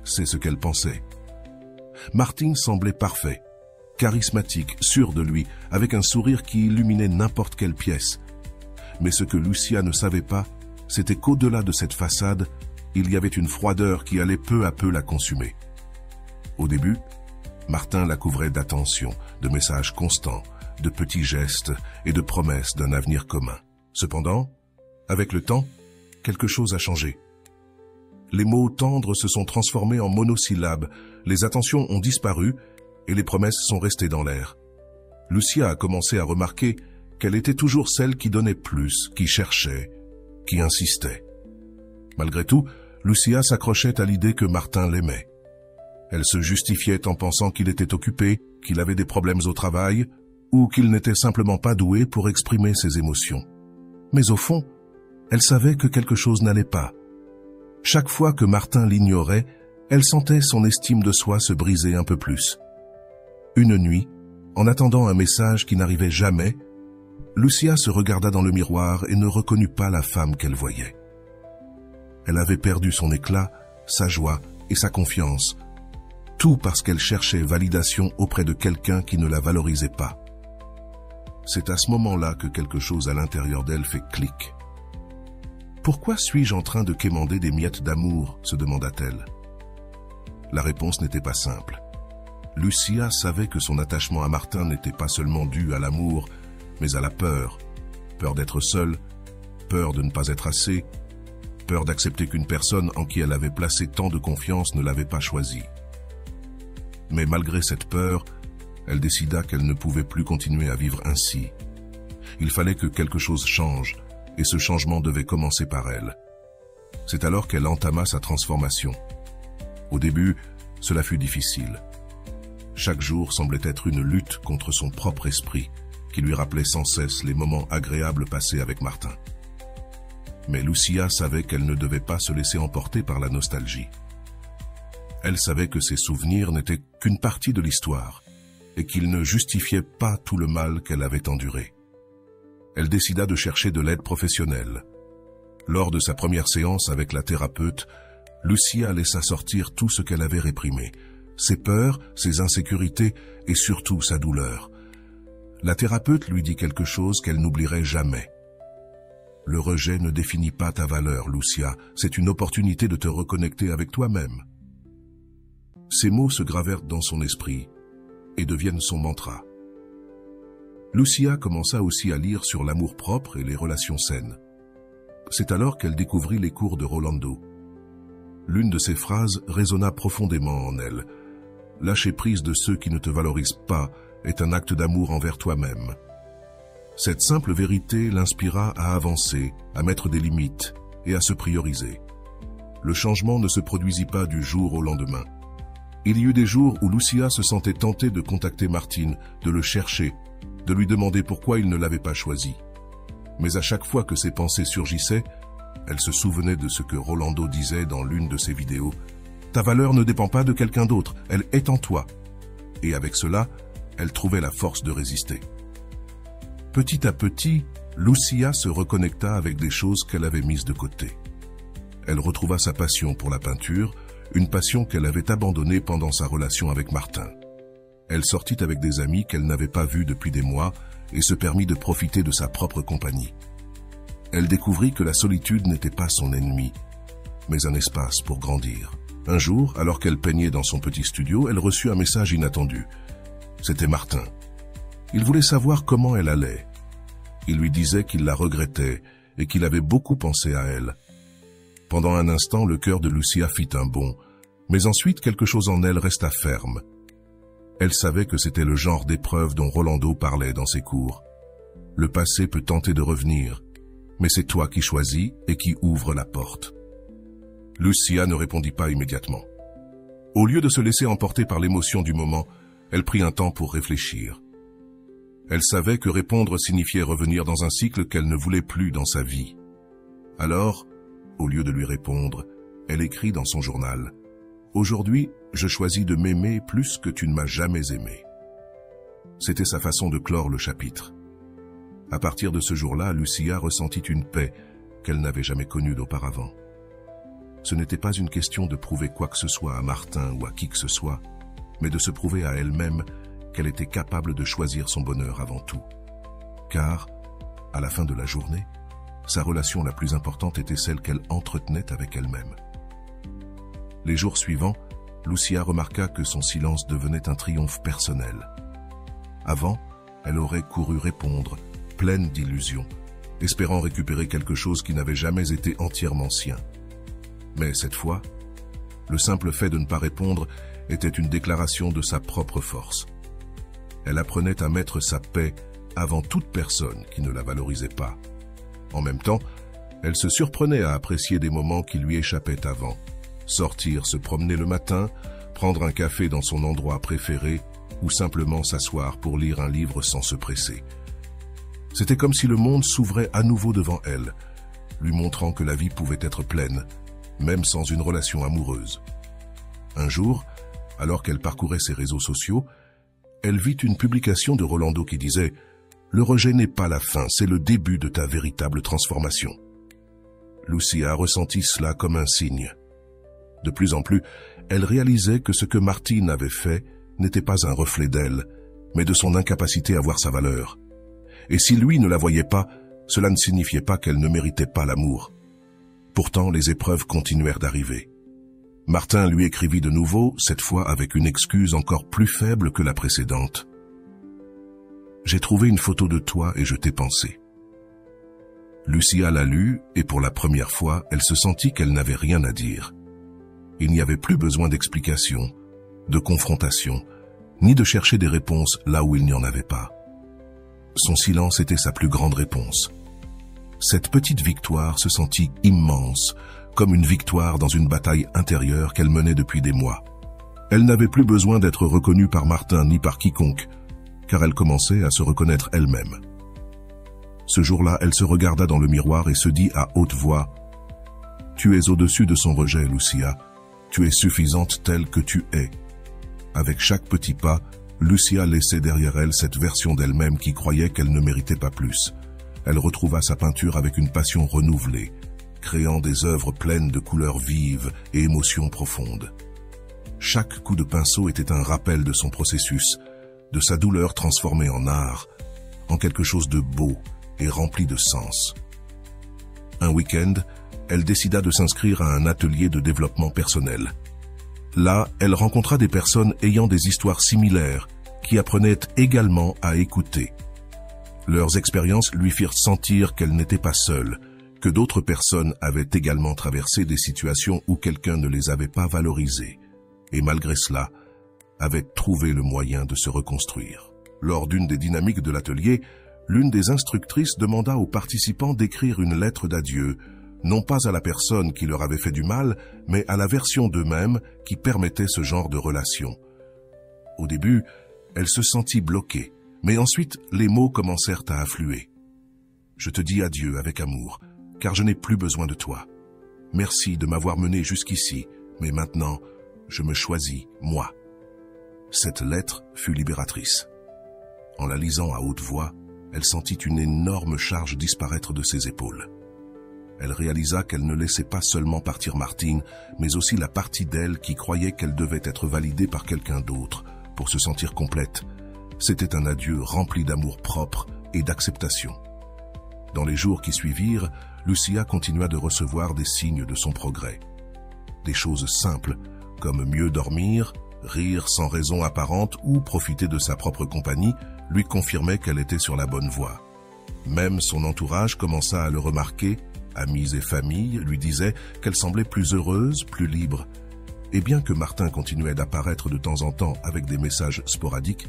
c'est ce qu'elle pensait. Martin semblait parfait, charismatique, sûr de lui, avec un sourire qui illuminait n'importe quelle pièce. Mais ce que Lucia ne savait pas, c'était qu'au-delà de cette façade, il y avait une froideur qui allait peu à peu la consumer. Au début, Martin la couvrait d'attention, de messages constants, de petits gestes et de promesses d'un avenir commun. Cependant, avec le temps, quelque chose a changé. Les mots tendres se sont transformés en monosyllabes, les attentions ont disparu et les promesses sont restées dans l'air. Lucia a commencé à remarquer qu'elle était toujours celle qui donnait plus, qui cherchait, qui insistait. Malgré tout, Lucia s'accrochait à l'idée que Martin l'aimait. Elle se justifiait en pensant qu'il était occupé, qu'il avait des problèmes au travail, ou qu'il n'était simplement pas doué pour exprimer ses émotions. Mais au fond, elle savait que quelque chose n'allait pas. Chaque fois que Martin l'ignorait, elle sentait son estime de soi se briser un peu plus. Une nuit, en attendant un message qui n'arrivait jamais, Lucia se regarda dans le miroir et ne reconnut pas la femme qu'elle voyait. Elle avait perdu son éclat, sa joie et sa confiance, tout parce qu'elle cherchait validation auprès de quelqu'un qui ne la valorisait pas. C'est à ce moment-là que quelque chose à l'intérieur d'elle fait clic. « Pourquoi suis-je en train de quémander des miettes d'amour ?» se demanda-t-elle. La réponse n'était pas simple. Lucia savait que son attachement à Martin n'était pas seulement dû à l'amour, mais à la peur. Peur d'être seule, peur de ne pas être assez, peur d'accepter qu'une personne en qui elle avait placé tant de confiance ne l'avait pas choisie. Mais malgré cette peur, elle décida qu'elle ne pouvait plus continuer à vivre ainsi. Il fallait que quelque chose change, et ce changement devait commencer par elle. C'est alors qu'elle entama sa transformation. Au début, cela fut difficile. Chaque jour semblait être une lutte contre son propre esprit, qui lui rappelait sans cesse les moments agréables passés avec Martin. Mais Lucia savait qu'elle ne devait pas se laisser emporter par la nostalgie. Elle savait que ses souvenirs n'étaient qu'une partie de l'histoire, et qu'ils ne justifiaient pas tout le mal qu'elle avait enduré. Elle décida de chercher de l'aide professionnelle. Lors de sa première séance avec la thérapeute, Lucia laissa sortir tout ce qu'elle avait réprimé, ses peurs, ses insécurités et surtout sa douleur. La thérapeute lui dit quelque chose qu'elle n'oublierait jamais. « Le rejet ne définit pas ta valeur, Lucia, c'est une opportunité de te reconnecter avec toi-même. » Ces mots se gravèrent dans son esprit et deviennent son mantra. Lucia commença aussi à lire sur l'amour-propre et les relations saines. C'est alors qu'elle découvrit les cours de Rolando. L'une de ses phrases résonna profondément en elle. « Lâcher prise de ceux qui ne te valorisent pas est un acte d'amour envers toi-même. » Cette simple vérité l'inspira à avancer, à mettre des limites et à se prioriser. Le changement ne se produisit pas du jour au lendemain. Il y eut des jours où Lucia se sentait tentée de contacter Martin, de le chercher, de lui demander pourquoi il ne l'avait pas choisi. Mais à chaque fois que ses pensées surgissaient, elle se souvenait de ce que Rolando disait dans l'une de ses vidéos. « Ta valeur ne dépend pas de quelqu'un d'autre, elle est en toi. » Et avec cela, elle trouvait la force de résister. Petit à petit, Lucia se reconnecta avec des choses qu'elle avait mises de côté. Elle retrouva sa passion pour la peinture, une passion qu'elle avait abandonnée pendant sa relation avec Martin. Elle sortit avec des amis qu'elle n'avait pas vus depuis des mois et se permit de profiter de sa propre compagnie. Elle découvrit que la solitude n'était pas son ennemi, mais un espace pour grandir. Un jour, alors qu'elle peignait dans son petit studio, elle reçut un message inattendu. C'était Martin. Il voulait savoir comment elle allait. Il lui disait qu'il la regrettait et qu'il avait beaucoup pensé à elle. Pendant un instant, le cœur de Lucia fit un bond, mais ensuite quelque chose en elle resta ferme. Elle savait que c'était le genre d'épreuve dont Rolando parlait dans ses cours. Le passé peut tenter de revenir, mais c'est toi qui choisis et qui ouvre la porte. Lucia ne répondit pas immédiatement. Au lieu de se laisser emporter par l'émotion du moment, elle prit un temps pour réfléchir. Elle savait que répondre signifiait revenir dans un cycle qu'elle ne voulait plus dans sa vie. Alors, au lieu de lui répondre, elle écrit dans son journal « Aujourd'hui, je choisis de m'aimer plus que tu ne m'as jamais aimé. » C'était sa façon de clore le chapitre. À partir de ce jour-là, Lucia ressentit une paix qu'elle n'avait jamais connue d'auparavant. Ce n'était pas une question de prouver quoi que ce soit à Martin ou à qui que ce soit, mais de se prouver à elle-même qu'elle était capable de choisir son bonheur avant tout. Car, à la fin de la journée, sa relation la plus importante était celle qu'elle entretenait avec elle-même. Les jours suivants, Lucia remarqua que son silence devenait un triomphe personnel. Avant, elle aurait couru répondre, pleine d'illusions, espérant récupérer quelque chose qui n'avait jamais été entièrement sien. Mais cette fois, le simple fait de ne pas répondre était une déclaration de sa propre force. Elle apprenait à mettre sa paix avant toute personne qui ne la valorisait pas. En même temps, elle se surprenait à apprécier des moments qui lui échappaient avant. Sortir, se promener le matin, prendre un café dans son endroit préféré ou simplement s'asseoir pour lire un livre sans se presser. C'était comme si le monde s'ouvrait à nouveau devant elle, lui montrant que la vie pouvait être pleine, même sans une relation amoureuse. Un jour, alors qu'elle parcourait ses réseaux sociaux, elle vit une publication de Rolando qui disait « Le rejet n'est pas la fin, c'est le début de ta véritable transformation. » Lucia ressentit cela comme un signe. De plus en plus, elle réalisait que ce que Martin avait fait n'était pas un reflet d'elle, mais de son incapacité à voir sa valeur. Et si lui ne la voyait pas, cela ne signifiait pas qu'elle ne méritait pas l'amour. Pourtant, les épreuves continuèrent d'arriver. Martin lui écrivit de nouveau, cette fois avec une excuse encore plus faible que la précédente. « J'ai trouvé une photo de toi et je t'ai pensé. » Lucia la lut et pour la première fois, elle se sentit qu'elle n'avait rien à dire. Il n'y avait plus besoin d'explications, de confrontation, ni de chercher des réponses là où il n'y en avait pas. Son silence était sa plus grande réponse. Cette petite victoire se sentit immense, comme une victoire dans une bataille intérieure qu'elle menait depuis des mois. Elle n'avait plus besoin d'être reconnue par Martin ni par quiconque, car elle commençait à se reconnaître elle-même. Ce jour-là, elle se regarda dans le miroir et se dit à haute voix « Tu es au-dessus de son rejet, Lucia. Tu es suffisante telle que tu es. » Avec chaque petit pas, Lucia laissait derrière elle cette version d'elle-même qui croyait qu'elle ne méritait pas plus. Elle retrouva sa peinture avec une passion renouvelée, créant des œuvres pleines de couleurs vives et émotions profondes. Chaque coup de pinceau était un rappel de son processus, de sa douleur transformée en art, en quelque chose de beau et rempli de sens. Un week-end, elle décida de s'inscrire à un atelier de développement personnel. Là, elle rencontra des personnes ayant des histoires similaires, qui apprenaient également à écouter. Leurs expériences lui firent sentir qu'elle n'était pas seule, que d'autres personnes avaient également traversé des situations où quelqu'un ne les avait pas valorisées, et malgré cela, avaient trouvé le moyen de se reconstruire. Lors d'une des dynamiques de l'atelier, l'une des instructrices demanda aux participants d'écrire une lettre d'adieu, non pas à la personne qui leur avait fait du mal, mais à la version d'eux-mêmes qui permettait ce genre de relation. Au début, elle se sentit bloquée, mais ensuite les mots commencèrent à affluer. « Je te dis adieu avec amour, car je n'ai plus besoin de toi. Merci de m'avoir mené jusqu'ici, mais maintenant, je me choisis, moi. » Cette lettre fut libératrice. En la lisant à haute voix, elle sentit une énorme charge disparaître de ses épaules. Elle réalisa qu'elle ne laissait pas seulement partir Martine, mais aussi la partie d'elle qui croyait qu'elle devait être validée par quelqu'un d'autre pour se sentir complète. C'était un adieu rempli d'amour propre et d'acceptation. Dans les jours qui suivirent, Lucia continua de recevoir des signes de son progrès. Des choses simples, comme mieux dormir, rire sans raison apparente ou profiter de sa propre compagnie, lui confirmaient qu'elle était sur la bonne voie. Même son entourage commença à le remarquer. Amis et famille lui disaient qu'elle semblait plus heureuse, plus libre. Et bien que Martin continuait d'apparaître de temps en temps avec des messages sporadiques,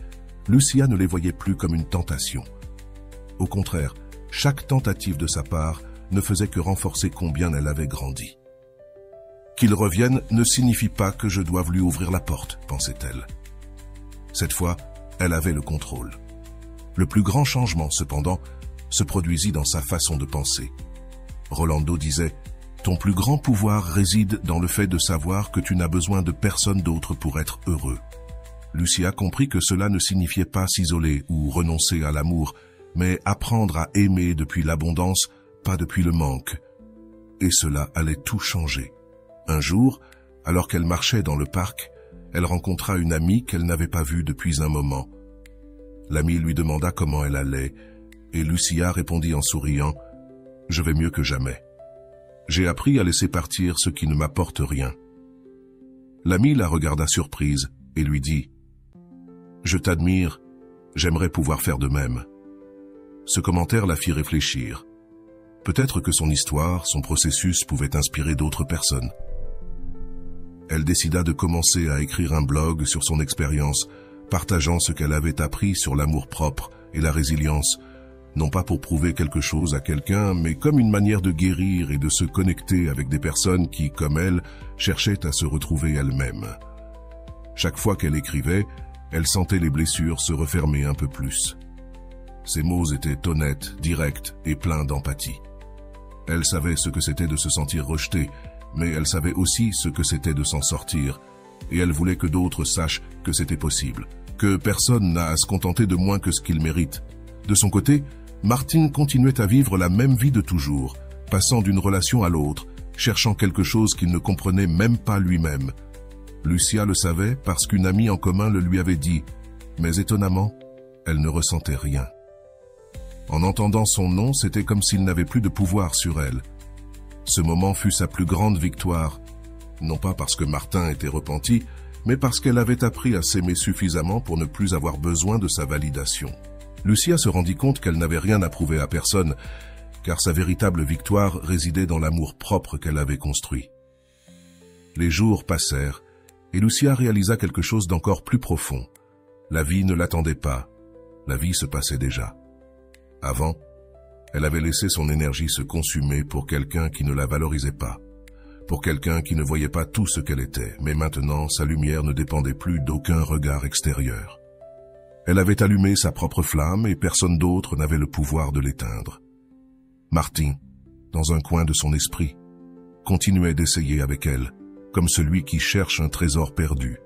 Lucia ne les voyait plus comme une tentation. Au contraire, chaque tentative de sa part ne faisait que renforcer combien elle avait grandi. « Qu'il revienne ne signifie pas que je doive lui ouvrir la porte », pensait-elle. Cette fois, elle avait le contrôle. Le plus grand changement, cependant, se produisit dans sa façon de penser. Rolando disait « Ton plus grand pouvoir réside dans le fait de savoir que tu n'as besoin de personne d'autre pour être heureux. » Lucia comprit que cela ne signifiait pas s'isoler ou renoncer à l'amour, mais apprendre à aimer depuis l'abondance, pas depuis le manque. Et cela allait tout changer. Un jour, alors qu'elle marchait dans le parc, elle rencontra une amie qu'elle n'avait pas vue depuis un moment. L'amie lui demanda comment elle allait, et Lucia répondit en souriant « Je vais mieux que jamais. J'ai appris à laisser partir ce qui ne m'apporte rien. » L'amie la regarda surprise et lui dit « Je t'admire, j'aimerais pouvoir faire de même. » Ce commentaire la fit réfléchir. Peut-être que son histoire, son processus pouvait inspirer d'autres personnes. Elle décida de commencer à écrire un blog sur son expérience, partageant ce qu'elle avait appris sur l'amour-propre et la résilience, non pas pour prouver quelque chose à quelqu'un, mais comme une manière de guérir et de se connecter avec des personnes qui, comme elle, cherchaient à se retrouver elles-mêmes. Chaque fois qu'elle écrivait, elle sentait les blessures se refermer un peu plus. Ses mots étaient honnêtes, directs et pleins d'empathie. Elle savait ce que c'était de se sentir rejetée, mais elle savait aussi ce que c'était de s'en sortir, et elle voulait que d'autres sachent que c'était possible, que personne n'a à se contenter de moins que ce qu'il mérite. De son côté, Martine continuait à vivre la même vie de toujours, passant d'une relation à l'autre, cherchant quelque chose qu'il ne comprenait même pas lui-même. Lucia le savait parce qu'une amie en commun le lui avait dit, mais étonnamment, elle ne ressentait rien. En entendant son nom, c'était comme s'il n'avait plus de pouvoir sur elle. Ce moment fut sa plus grande victoire, non pas parce que Martin était repenti, mais parce qu'elle avait appris à s'aimer suffisamment pour ne plus avoir besoin de sa validation. Lucia se rendit compte qu'elle n'avait rien à prouver à personne, car sa véritable victoire résidait dans l'amour propre qu'elle avait construit. Les jours passèrent, et Lucia réalisa quelque chose d'encore plus profond. La vie ne l'attendait pas, la vie se passait déjà. Avant, elle avait laissé son énergie se consumer pour quelqu'un qui ne la valorisait pas, pour quelqu'un qui ne voyait pas tout ce qu'elle était, mais maintenant sa lumière ne dépendait plus d'aucun regard extérieur. Elle avait allumé sa propre flamme et personne d'autre n'avait le pouvoir de l'éteindre. Martin, dans un coin de son esprit, continuait d'essayer avec elle, comme celui qui cherche un trésor perdu.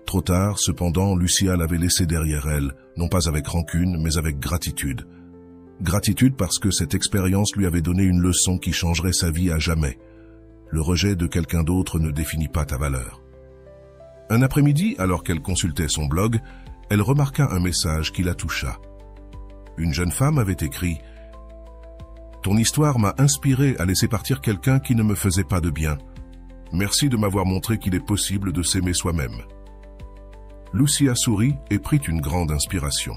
Trop tard, cependant, Lucia l'avait laissé derrière elle, non pas avec rancune, mais avec gratitude. Gratitude parce que cette expérience lui avait donné une leçon qui changerait sa vie à jamais. Le rejet de quelqu'un d'autre ne définit pas ta valeur. Un après-midi, alors qu'elle consultait son blog, elle remarqua un message qui la toucha. Une jeune femme avait écrit « Ton histoire m'a inspiré à laisser partir quelqu'un qui ne me faisait pas de bien. Merci de m'avoir montré qu'il est possible de s'aimer soi-même. » Lucia sourit et prit une grande inspiration.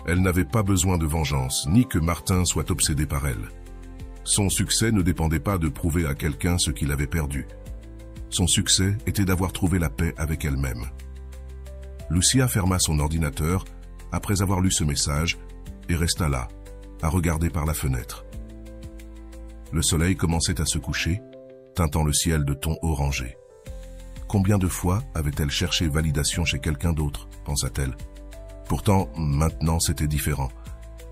Elle n'avait pas besoin de vengeance, ni que Martin soit obsédé par elle. Son succès ne dépendait pas de prouver à quelqu'un ce qu'il avait perdu. Son succès était d'avoir trouvé la paix avec elle-même. Lucia ferma son ordinateur après avoir lu ce message et resta là, à regarder par la fenêtre. Le soleil commençait à se coucher, teintant le ciel de tons orangés. Combien de fois avait-elle cherché validation chez quelqu'un d'autre, pensa-t-elle. Pourtant, maintenant c'était différent.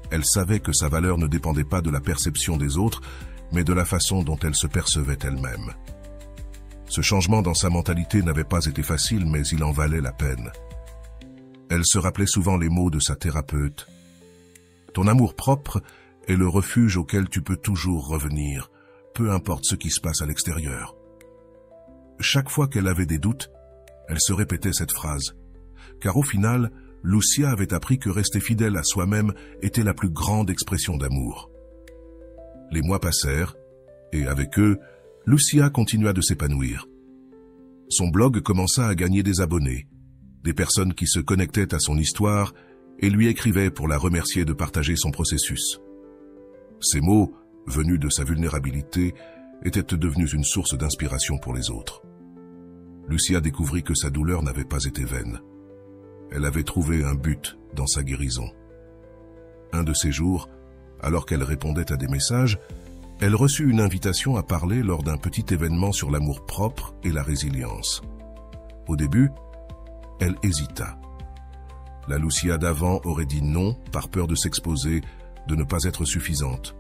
Elle savait que sa valeur ne dépendait pas de la perception des autres, mais de la façon dont elle se percevait elle-même. Ce changement dans sa mentalité n'avait pas été facile, mais il en valait la peine. Elle se rappelait souvent les mots de sa thérapeute. « Ton amour-propre est le refuge auquel tu peux toujours revenir, peu importe ce qui se passe à l'extérieur. » Chaque fois qu'elle avait des doutes, elle se répétait cette phrase, car au final, Lucia avait appris que rester fidèle à soi-même était la plus grande expression d'amour. Les mois passèrent, et avec eux, Lucia continua de s'épanouir. Son blog commença à gagner des abonnés, des personnes qui se connectaient à son histoire et lui écrivaient pour la remercier de partager son processus. Ces mots, venus de sa vulnérabilité, étaient devenus une source d'inspiration pour les autres. Lucia découvrit que sa douleur n'avait pas été vaine. Elle avait trouvé un but dans sa guérison. Un de ces jours, alors qu'elle répondait à des messages, elle reçut une invitation à parler lors d'un petit événement sur l'amour-propre et la résilience. Au début, elle hésita. La Lucia d'avant aurait dit non par peur de s'exposer, de ne pas être suffisante.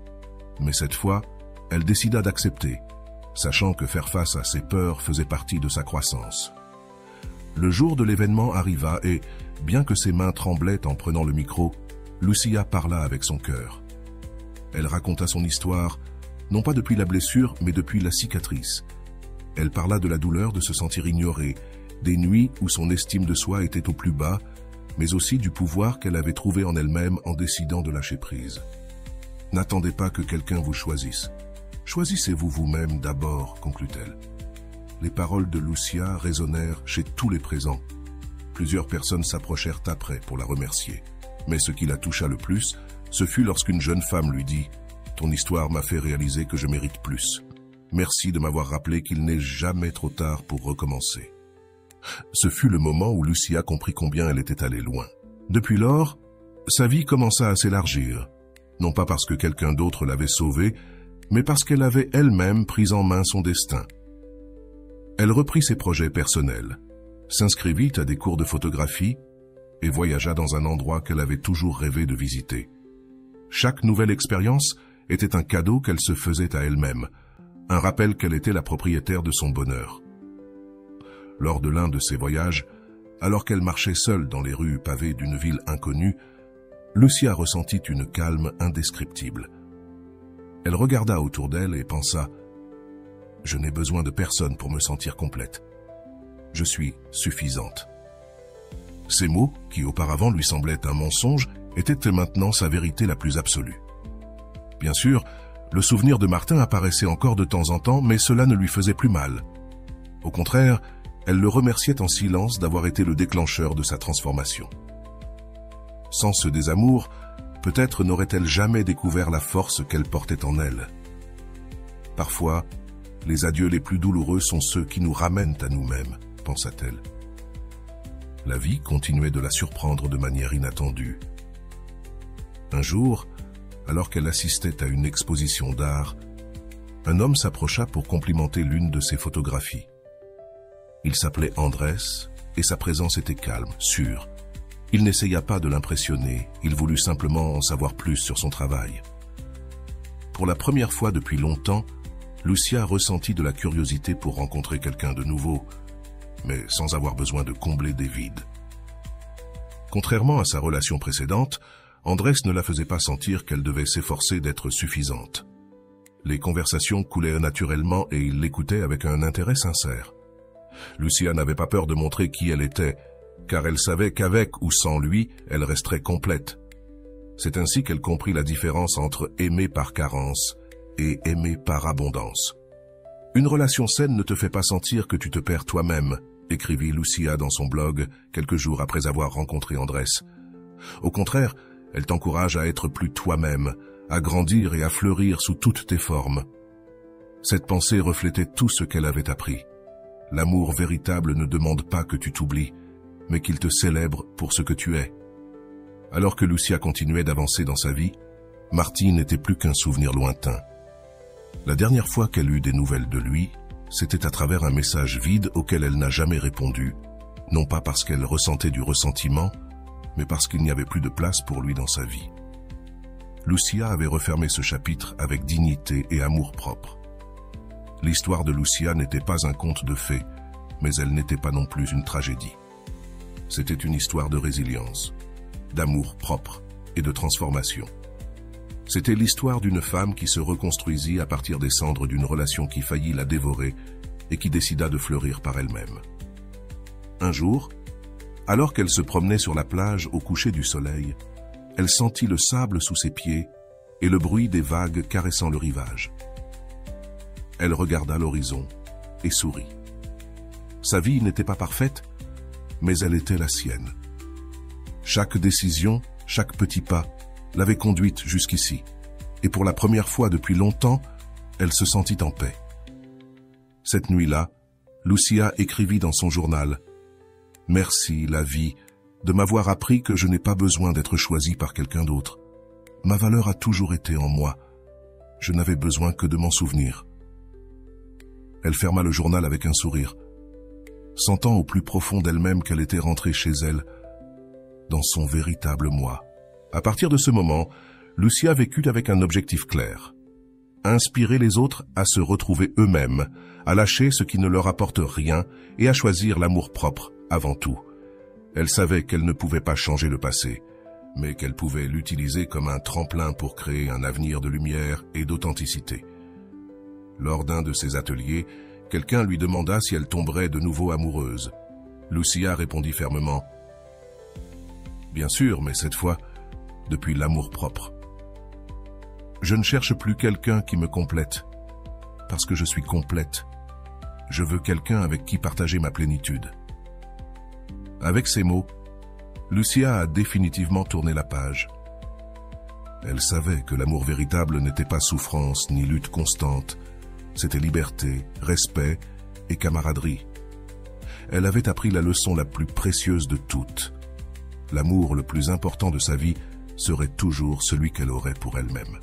Mais cette fois, elle décida d'accepter, sachant que faire face à ses peurs faisait partie de sa croissance. Le jour de l'événement arriva et, bien que ses mains tremblaient en prenant le micro, Lucia parla avec son cœur. Elle raconta son histoire, non pas depuis la blessure, mais depuis la cicatrice. Elle parla de la douleur de se sentir ignorée, des nuits où son estime de soi était au plus bas, mais aussi du pouvoir qu'elle avait trouvé en elle-même en décidant de lâcher prise. N'attendez pas que quelqu'un vous choisisse. Choisissez-vous vous-même d'abord, conclut-elle. Les paroles de Lucia résonnèrent chez tous les présents. Plusieurs personnes s'approchèrent après pour la remercier. Mais ce qui la toucha le plus, ce fut lorsqu'une jeune femme lui dit « Ton histoire m'a fait réaliser que je mérite plus. Merci de m'avoir rappelé qu'il n'est jamais trop tard pour recommencer. » Ce fut le moment où Lucia comprit combien elle était allée loin. Depuis lors, sa vie commença à s'élargir. Non pas parce que quelqu'un d'autre l'avait sauvée, mais parce qu'elle avait elle-même pris en main son destin. Elle reprit ses projets personnels, s'inscrivit à des cours de photographie et voyagea dans un endroit qu'elle avait toujours rêvé de visiter. Chaque nouvelle expérience était un cadeau qu'elle se faisait à elle-même, un rappel qu'elle était la propriétaire de son bonheur. Lors de l'un de ces voyages, alors qu'elle marchait seule dans les rues pavées d'une ville inconnue, Lucia ressentit une calme indescriptible. Elle regarda autour d'elle et pensa « Je n'ai besoin de personne pour me sentir complète. Je suis suffisante. » Ces mots, qui auparavant lui semblaient un mensonge, étaient maintenant sa vérité la plus absolue. Bien sûr, le souvenir de Martin apparaissait encore de temps en temps, mais cela ne lui faisait plus mal. Au contraire, elle le remerciait en silence d'avoir été le déclencheur de sa transformation. Sans ce désamour, peut-être n'aurait-elle jamais découvert la force qu'elle portait en elle. Parfois, les adieux les plus douloureux sont ceux qui nous ramènent à nous-mêmes, pensa-t-elle. La vie continuait de la surprendre de manière inattendue. Un jour, alors qu'elle assistait à une exposition d'art, un homme s'approcha pour complimenter l'une de ses photographies. Il s'appelait Andrés et sa présence était calme, sûre. Il n'essaya pas de l'impressionner, il voulut simplement en savoir plus sur son travail. Pour la première fois depuis longtemps, Lucia ressentit de la curiosité pour rencontrer quelqu'un de nouveau, mais sans avoir besoin de combler des vides. Contrairement à sa relation précédente, Andrés ne la faisait pas sentir qu'elle devait s'efforcer d'être suffisante. Les conversations coulaient naturellement et il l'écoutait avec un intérêt sincère. Lucia n'avait pas peur de montrer qui elle était, car elle savait qu'avec ou sans lui, elle resterait complète. C'est ainsi qu'elle comprit la différence entre aimer par carence et aimer par abondance. Une relation saine ne te fait pas sentir que tu te perds toi-même, écrivit Lucia dans son blog quelques jours après avoir rencontré Andrés. Au contraire, elle t'encourage à être plus toi-même, à grandir et à fleurir sous toutes tes formes. Cette pensée reflétait tout ce qu'elle avait appris. L'amour véritable ne demande pas que tu t'oublies, mais qu'il te célèbre pour ce que tu es. Alors que Lucia continuait d'avancer dans sa vie, Marty n'était plus qu'un souvenir lointain. La dernière fois qu'elle eut des nouvelles de lui, c'était à travers un message vide auquel elle n'a jamais répondu, non pas parce qu'elle ressentait du ressentiment, mais parce qu'il n'y avait plus de place pour lui dans sa vie. Lucia avait refermé ce chapitre avec dignité et amour-propre. L'histoire de Lucia n'était pas un conte de fées, mais elle n'était pas non plus une tragédie. C'était une histoire de résilience, d'amour-propre et de transformation. C'était l'histoire d'une femme qui se reconstruisit à partir des cendres d'une relation qui faillit la dévorer et qui décida de fleurir par elle-même. Un jour, alors qu'elle se promenait sur la plage au coucher du soleil, elle sentit le sable sous ses pieds et le bruit des vagues caressant le rivage. Elle regarda l'horizon et sourit. Sa vie n'était pas parfaite, mais elle était la sienne. Chaque décision, chaque petit pas, l'avait conduite jusqu'ici, et pour la première fois depuis longtemps, elle se sentit en paix. Cette nuit-là, Lucia écrivit dans son journal « Merci, la vie, de m'avoir appris que je n'ai pas besoin d'être choisie par quelqu'un d'autre. Ma valeur a toujours été en moi. Je n'avais besoin que de m'en souvenir. » Elle ferma le journal avec un sourire, sentant au plus profond d'elle-même qu'elle était rentrée chez elle, dans son véritable moi. À partir de ce moment, Lucia vécut avec un objectif clair. Inspirer les autres à se retrouver eux-mêmes, à lâcher ce qui ne leur apporte rien et à choisir l'amour-propre avant tout. Elle savait qu'elle ne pouvait pas changer le passé, mais qu'elle pouvait l'utiliser comme un tremplin pour créer un avenir de lumière et d'authenticité. Lors d'un de ses ateliers, quelqu'un lui demanda si elle tomberait de nouveau amoureuse. Lucia répondit fermement « Bien sûr, mais cette fois, depuis l'amour-propre. Je ne cherche plus quelqu'un qui me complète, parce que je suis complète. Je veux quelqu'un avec qui partager ma plénitude. » Avec ces mots, Lucia a définitivement tourné la page. Elle savait que l'amour véritable n'était pas souffrance ni lutte constante, c'était liberté, respect et camaraderie. Elle avait appris la leçon la plus précieuse de toutes. L'amour le plus important de sa vie serait toujours celui qu'elle aurait pour elle-même.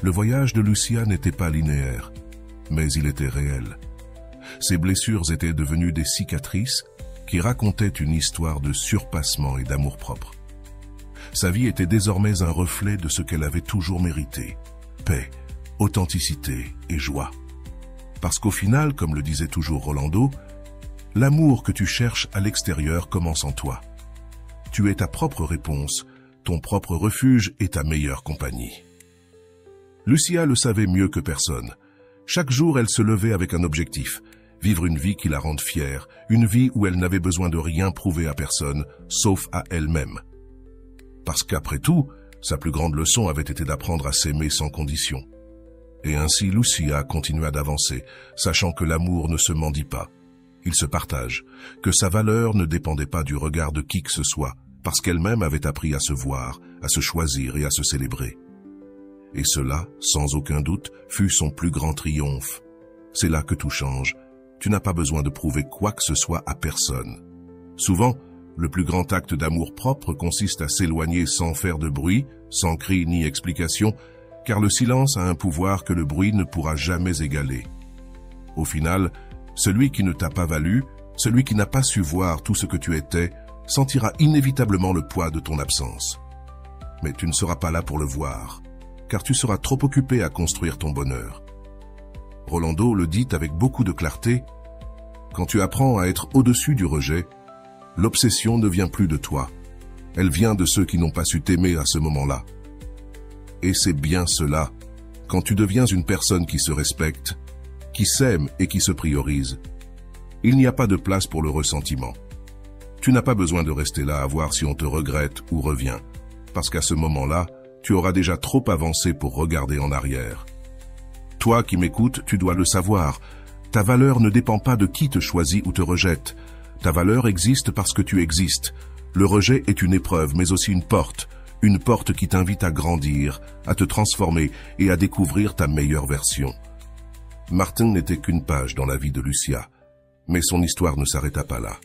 Le voyage de Lucia n'était pas linéaire, mais il était réel. Ses blessures étaient devenues des cicatrices qui racontaient une histoire de surpassement et d'amour-propre. Sa vie était désormais un reflet de ce qu'elle avait toujours mérité, paix, authenticité et joie. Parce qu'au final, comme le disait toujours Rolando, l'amour que tu cherches à l'extérieur commence en toi. Tu es ta propre réponse, ton propre refuge et ta meilleure compagnie. Lucia le savait mieux que personne. Chaque jour, elle se levait avec un objectif, vivre une vie qui la rende fière, une vie où elle n'avait besoin de rien prouver à personne, sauf à elle-même. Parce qu'après tout, sa plus grande leçon avait été d'apprendre à s'aimer sans condition. Et ainsi Lucia continua d'avancer, sachant que l'amour ne se mendie pas. Il se partage, que sa valeur ne dépendait pas du regard de qui que ce soit, parce qu'elle-même avait appris à se voir, à se choisir et à se célébrer. Et cela, sans aucun doute, fut son plus grand triomphe. C'est là que tout change. Tu n'as pas besoin de prouver quoi que ce soit à personne. Souvent, le plus grand acte d'amour propre consiste à s'éloigner sans faire de bruit, sans cri ni explication, car le silence a un pouvoir que le bruit ne pourra jamais égaler. Au final, celui qui ne t'a pas valu, celui qui n'a pas su voir tout ce que tu étais, sentira inévitablement le poids de ton absence. Mais tu ne seras pas là pour le voir, car tu seras trop occupé à construire ton bonheur. Rolando le dit avec beaucoup de clarté, « Quand tu apprends à être au-dessus du rejet, l'obsession ne vient plus de toi. Elle vient de ceux qui n'ont pas su t'aimer à ce moment-là. Et c'est bien cela, quand tu deviens une personne qui se respecte, qui s'aime et qui se priorise. Il n'y a pas de place pour le ressentiment. Tu n'as pas besoin de rester là à voir si on te regrette ou revient, parce qu'à ce moment-là, tu auras déjà trop avancé pour regarder en arrière. Toi qui m'écoutes, tu dois le savoir. Ta valeur ne dépend pas de qui te choisit ou te rejette. Ta valeur existe parce que tu existes. Le rejet est une épreuve, mais aussi une porte qui t'invite à grandir, à te transformer et à découvrir ta meilleure version. Martin n'était qu'une page dans la vie de Lucia, mais son histoire ne s'arrêta pas là.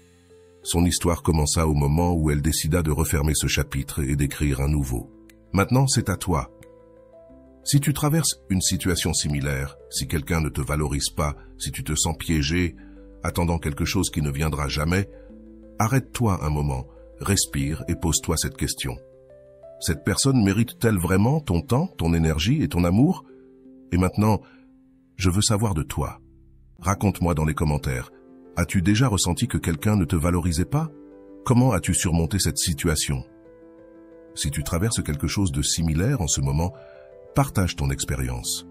Son histoire commença au moment où elle décida de refermer ce chapitre et d'écrire un nouveau. Maintenant, c'est à toi. Si tu traverses une situation similaire, si quelqu'un ne te valorise pas, si tu te sens piégé, attendant quelque chose qui ne viendra jamais, arrête-toi un moment, respire et pose-toi cette question. Cette personne mérite-t-elle vraiment ton temps, ton énergie et ton amour? Et maintenant, je veux savoir de toi. Raconte-moi dans les commentaires. As-tu déjà ressenti que quelqu'un ne te valorisait pas? Comment as-tu surmonté cette situation? Si tu traverses quelque chose de similaire en ce moment, partage ton expérience.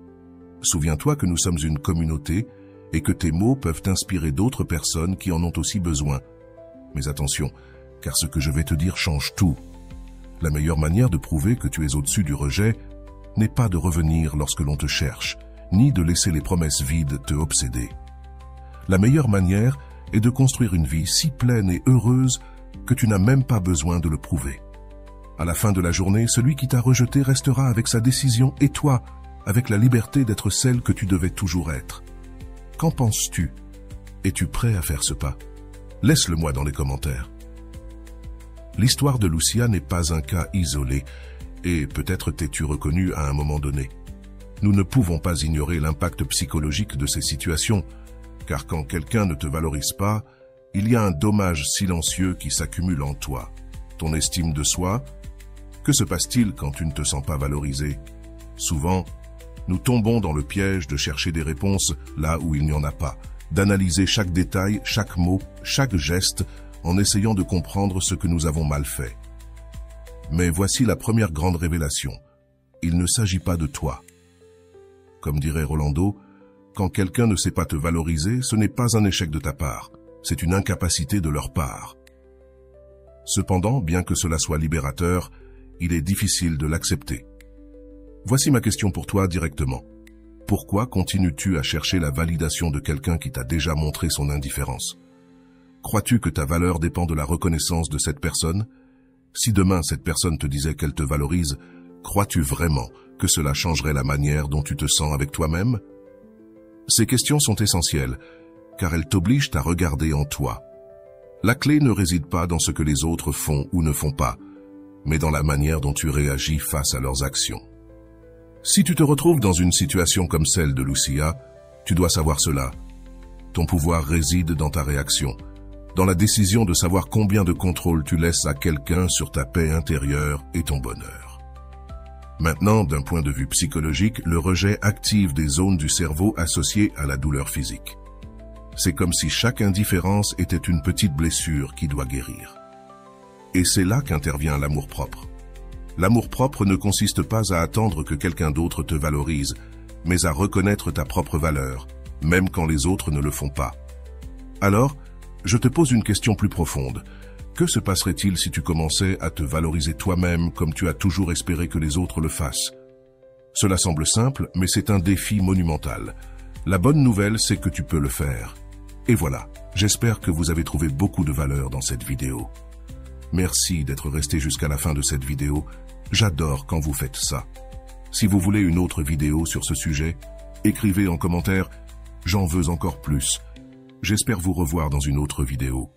Souviens-toi que nous sommes une communauté et que tes mots peuvent inspirer d'autres personnes qui en ont aussi besoin. Mais attention, car ce que je vais te dire change tout. La meilleure manière de prouver que tu es au-dessus du rejet n'est pas de revenir lorsque l'on te cherche, ni de laisser les promesses vides te obséder. La meilleure manière est de construire une vie si pleine et heureuse que tu n'as même pas besoin de le prouver. À la fin de la journée, celui qui t'a rejeté restera avec sa décision et toi, avec la liberté d'être celle que tu devais toujours être. Qu'en penses-tu? Es-tu prêt à faire ce pas? Laisse-le moi dans les commentaires. L'histoire de Lucia n'est pas un cas isolé, et peut-être t'es-tu reconnu à un moment donné. Nous ne pouvons pas ignorer l'impact psychologique de ces situations, car quand quelqu'un ne te valorise pas, il y a un dommage silencieux qui s'accumule en toi. Ton estime de soi? Que se passe-t-il quand tu ne te sens pas valorisé? Souvent, nous tombons dans le piège de chercher des réponses là où il n'y en a pas, d'analyser chaque détail, chaque mot, chaque geste, en essayant de comprendre ce que nous avons mal fait. Mais voici la première grande révélation. Il ne s'agit pas de toi. Comme dirait Rolando, quand quelqu'un ne sait pas te valoriser, ce n'est pas un échec de ta part, c'est une incapacité de leur part. Cependant, bien que cela soit libérateur, il est difficile de l'accepter. Voici ma question pour toi directement. Pourquoi continues-tu à chercher la validation de quelqu'un qui t'a déjà montré son indifférence? Crois-tu que ta valeur dépend de la reconnaissance de cette personne? Si demain cette personne te disait qu'elle te valorise, crois-tu vraiment que cela changerait la manière dont tu te sens avec toi-même? Ces questions sont essentielles, car elles t'obligent à regarder en toi. La clé ne réside pas dans ce que les autres font ou ne font pas, mais dans la manière dont tu réagis face à leurs actions. Si tu te retrouves dans une situation comme celle de Lucia, tu dois savoir cela. Ton pouvoir réside dans ta réaction, dans la décision de savoir combien de contrôle tu laisses à quelqu'un sur ta paix intérieure et ton bonheur. Maintenant, d'un point de vue psychologique, le rejet active des zones du cerveau associées à la douleur physique. C'est comme si chaque indifférence était une petite blessure qui doit guérir. Et c'est là qu'intervient l'amour-propre. L'amour-propre ne consiste pas à attendre que quelqu'un d'autre te valorise, mais à reconnaître ta propre valeur, même quand les autres ne le font pas. Alors, je te pose une question plus profonde. Que se passerait-il si tu commençais à te valoriser toi-même comme tu as toujours espéré que les autres le fassent? Cela semble simple, mais c'est un défi monumental. La bonne nouvelle, c'est que tu peux le faire. Et voilà, j'espère que vous avez trouvé beaucoup de valeur dans cette vidéo. Merci d'être resté jusqu'à la fin de cette vidéo. J'adore quand vous faites ça. Si vous voulez une autre vidéo sur ce sujet, écrivez en commentaire « J'en veux encore plus ». J'espère vous revoir dans une autre vidéo.